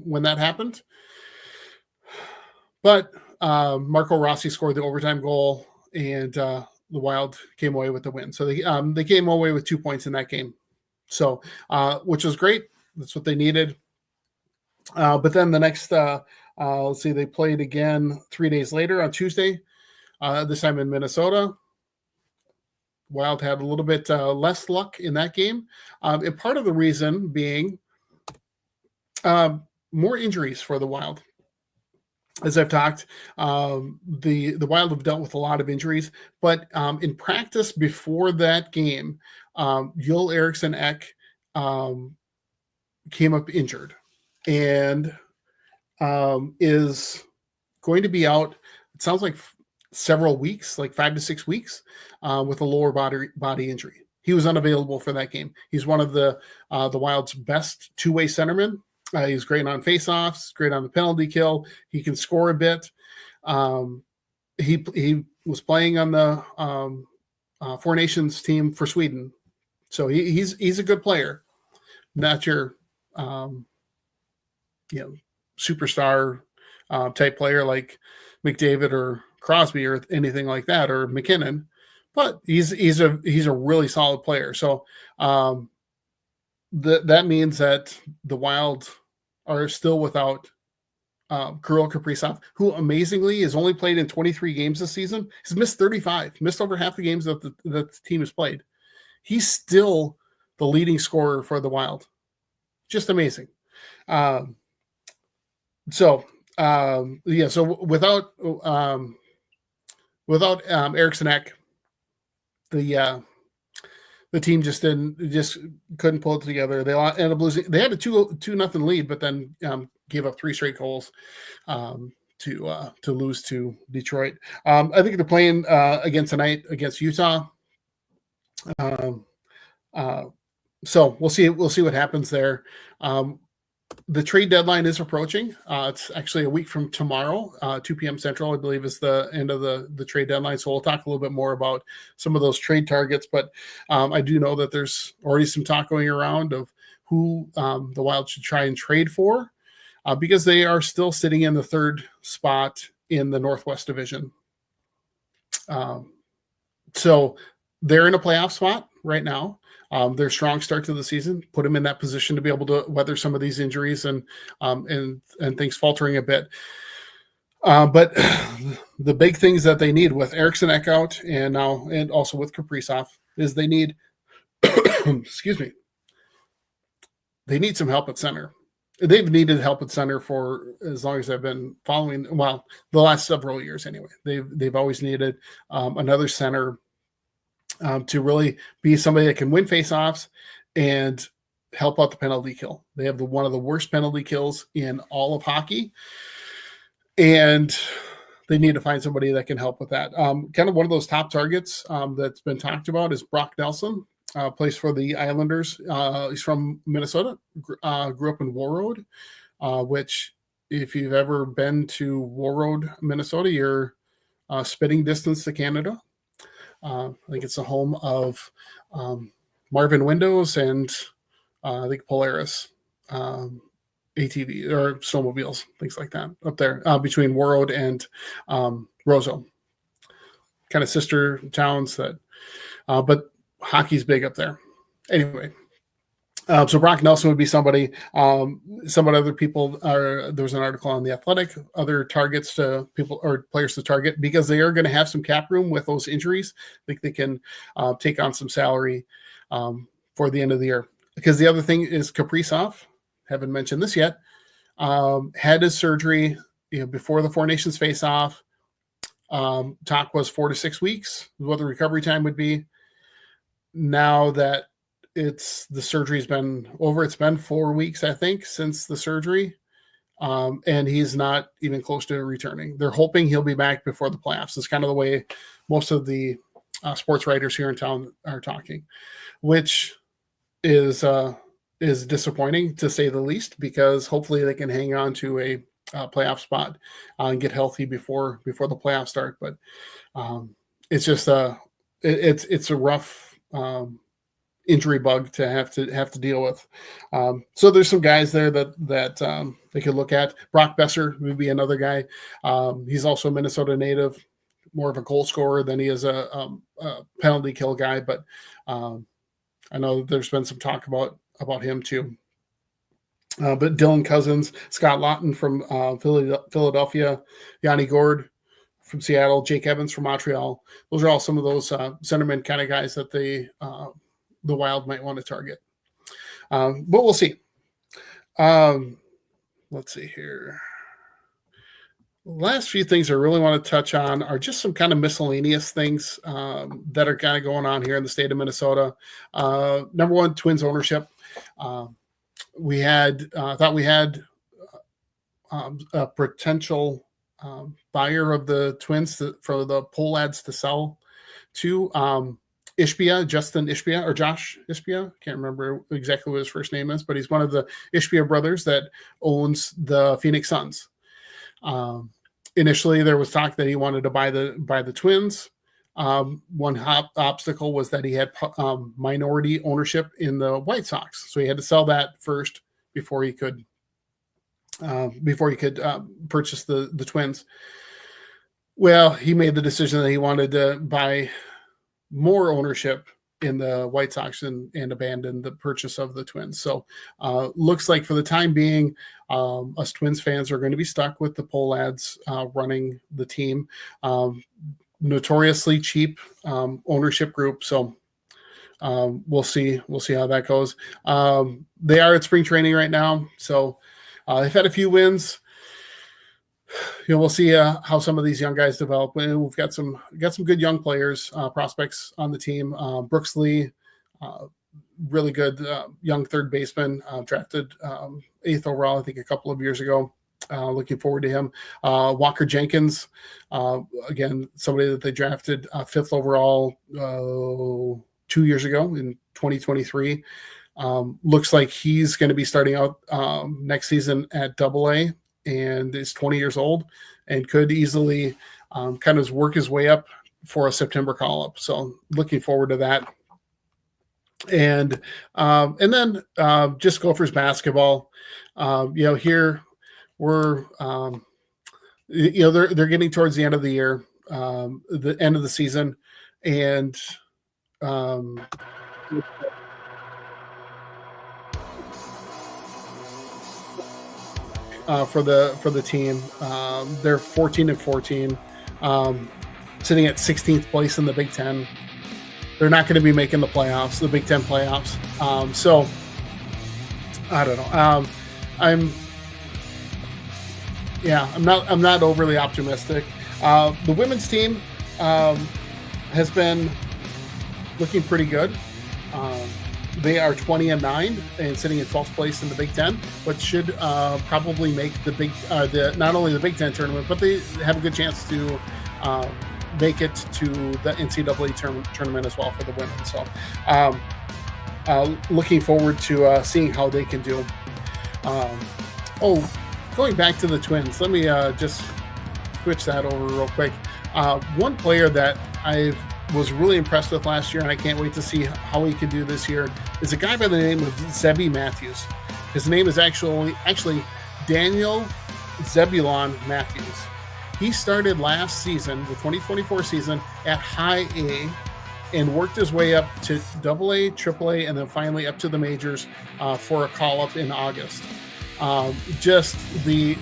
when that happened. But Marco Rossi scored the overtime goal, and the Wild came away with the win. So they came away with 2 points in that game. So which was great. That's what they needed. But then the next, let's see, they played again 3 days later on Tuesday, this time in Minnesota. Wild had a little bit less luck in that game. And part of the reason being more injuries for the Wild. As I've talked, the Wild have dealt with a lot of injuries, but in practice before that game, Joel Eriksson Ek came up injured. And is going to be out. It sounds like several weeks, like 5 to 6 weeks, with a lower body injury. He was unavailable for that game. He's one of the Wild's best two-way centermen. He's great on faceoffs, great on the penalty kill. He can score a bit. He was playing on the Four Nations team for Sweden, so he's a good player. Not your superstar type player like McDavid or Crosby or anything like that, or McKinnon, but he's a really solid player. So that means that the Wild are still without Kirill Kaprizov, who amazingly has only played in 23 games this season. He's missed 35, missed over half the games that the team has played. He's still the leading scorer for the Wild. Just amazing. So without Eriksson Ek, the team just couldn't pull it together. They ended up losing. They had a 2-0 lead, but then gave up 3 straight goals to lose to Detroit. I think they're playing again tonight against Utah. So we'll see what happens there. The trade deadline is approaching. It's actually a week from tomorrow, 2 p.m. Central, I believe, is the end of the trade deadline. So we'll talk a little bit more about some of those trade targets. But I do know that there's already some talk going around of who the Wild should try and trade for, because they are still sitting in the 3rd spot in the Northwest Division. So they're in a playoff spot right now. Their strong start to the season put them in that position to be able to weather some of these injuries and things faltering a bit. But the big things that they need with Eriksson Ek out and also with Kaprizov is they need, excuse me, they need some help at center. They've needed help at center for as long as I've been following. Well, the last several years anyway. They've always needed another center to really be somebody that can win faceoffs and help out the penalty kill. They have one of the worst penalty kills in all of hockey, and they need to find somebody that can help with that. Kind of one of those top targets that's been talked about is Brock Nelson, plays for the Islanders. He's from Minnesota, grew up in Warroad, which if you've ever been to Warroad, Minnesota, you're spitting distance to Canada. I think it's the home of Marvin Windows and I think Polaris ATV or snowmobiles, things like that up there between Warroad and Roseau. Kind of sister towns that, but hockey's big up there. Anyway, so Brock Nelson would be somebody. Some other people there was an article on The Athletic, other targets to people or players to target because they are going to have some cap room with those injuries. I think they can take on some salary for the end of the year. Because the other thing is Kaprizov, haven't mentioned this yet, had his surgery before the Four Nations face-off. Talk was 4 to 6 weeks, what the recovery time would be. Now that the surgery's been over, it's been 4 weeks, I think, since the surgery, and he's not even close to returning. They're hoping he'll be back before the playoffs. It's kind of the way most of the sports writers here in town are talking, which is disappointing to say the least, because hopefully they can hang on to a playoff spot and get healthy before the playoffs start. But it's just it's a rough injury bug to have to deal with. So there's some guys there that they could look at. Brock Besser would be another guy. He's also a Minnesota native, more of a goal scorer than he is a penalty kill guy. But I know there's been some talk about him too. But Dylan Cousins, Scott Lawton from Philadelphia, Yanni Gord from Seattle, Jake Evans from Montreal. Those are all some of those centerman kind of guys that the Wild might want to target. But we'll see. Let's see here. The last few things I really want to touch on are just some kind of miscellaneous things that are kind of going on here in the state of Minnesota. Number one, Twins ownership. We had thought we had a potential buyer of the Twins for the pole ads to sell to Ishbia, Justin Ishbia, or Josh Ishbia. Can't remember exactly what his first name is, but he's one of the Ishbia brothers that owns the Phoenix Suns. Initially, there was talk that he wanted to buy the Twins. One obstacle was that he had minority ownership in the White Sox, so he had to sell that first before he could purchase the Twins. Well, he made the decision that he wanted to buy more ownership in the White Sox and abandon the purchase of the Twins. So looks like for the time being, us Twins fans are going to be stuck with the pole ads running the team. Notoriously cheap ownership group. So we'll see how that goes. They are at spring training right now. So they've had a few wins. We'll see how some of these young guys develop. And we've got some good young players, prospects on the team. Brooks Lee, really good young third baseman, drafted 8th overall, I think, a couple of years ago. Looking forward to him. Walker Jenkins, again, somebody that they drafted 5th overall 2 years ago in 2023. Looks like he's going to be starting out next season at AA. And is 20 years old and could easily kind of work his way up for a September call-up. So looking forward to that. And then just Gophers basketball. Here we're they're getting towards the end of the year, the end of the season, and for the team. They're 14-14, sitting at 16th place in the Big Ten. They're not going to be making the playoffs, the Big Ten playoffs. So I don't know. I'm not overly optimistic. The women's team has been looking pretty good. They are 20-9 and sitting in 12th place in the Big Ten, but should probably make not only the Big Ten tournament, but they have a good chance to make it to the NCAA tournament as well for the women. So looking forward to seeing how they can do. Going back to the Twins, let me just switch that over real quick. One player that I was really impressed with last year, and I can't wait to see how he can do this year, is a guy by the name of Zebby Matthews. His name is actually Daniel Zebulon Matthews. He started last season, the 2024 season, at high A and worked his way up to AA, AAA, and then finally up to the majors for a call-up in August. Just the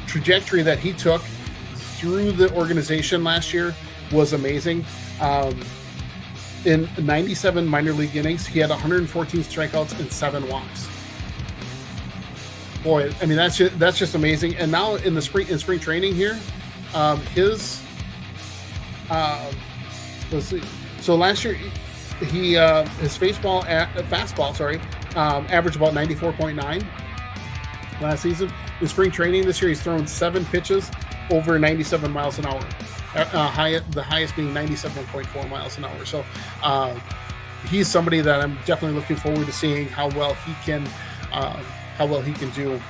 trajectory that he took through the organization last year was amazing. In 97 minor league innings, he had 114 strikeouts and 7 walks. Boy, I mean, that's just amazing. And now in spring training here, let's see. So last year, he his fastball averaged about 94.9 last season. In spring training this year, he's thrown 7 pitches over 97 miles an hour. The highest being 97.4 miles an hour. So he's somebody that I'm definitely looking forward to seeing how well he can do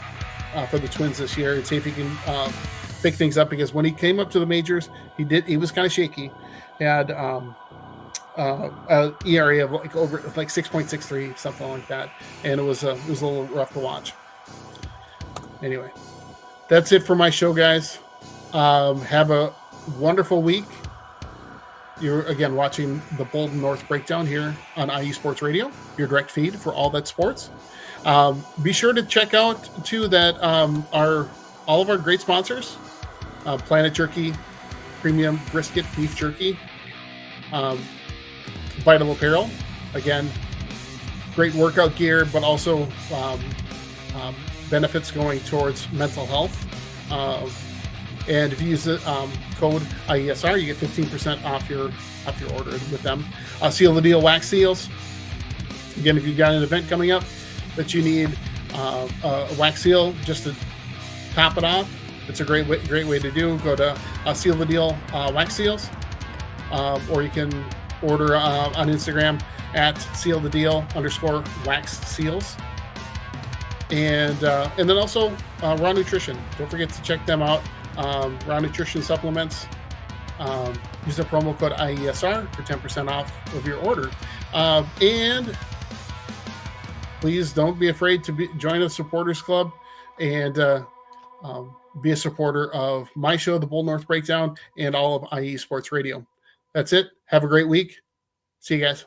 for the Twins this year, and see if he can pick things up, because when he came up to the majors, he was kind of shaky. He had an ERA of like 6.63, something like that, and it was a little rough to watch. Anyway, that's it for my show, guys. Have a wonderful week. You're again watching the Bolton North Breakdown here on IE Sports Radio, your direct feed for all that sports. Be sure to check out too that all of our great sponsors, Planet Jerky, Premium Brisket Beef Jerky, Vital Apparel, again, great workout gear, but also benefits going towards mental health. And if you use the code IESR, you get 15% off your order with them. Seal the Deal Wax Seals. Again, if you've got an event coming up that you need a wax seal just to top it off, it's a great way to do. Go to Seal the Deal Wax Seals, or you can order on Instagram at @sealthedeal_wax seals. And then also Raw Nutrition. Don't forget to check them out. Raw Nutrition supplements. Use the promo code IESR for 10% off of your order. And please don't be afraid to join the supporters club and be a supporter of my show, The Bull North Breakdown, and all of IE Sports Radio. That's it. Have a great week. See you guys.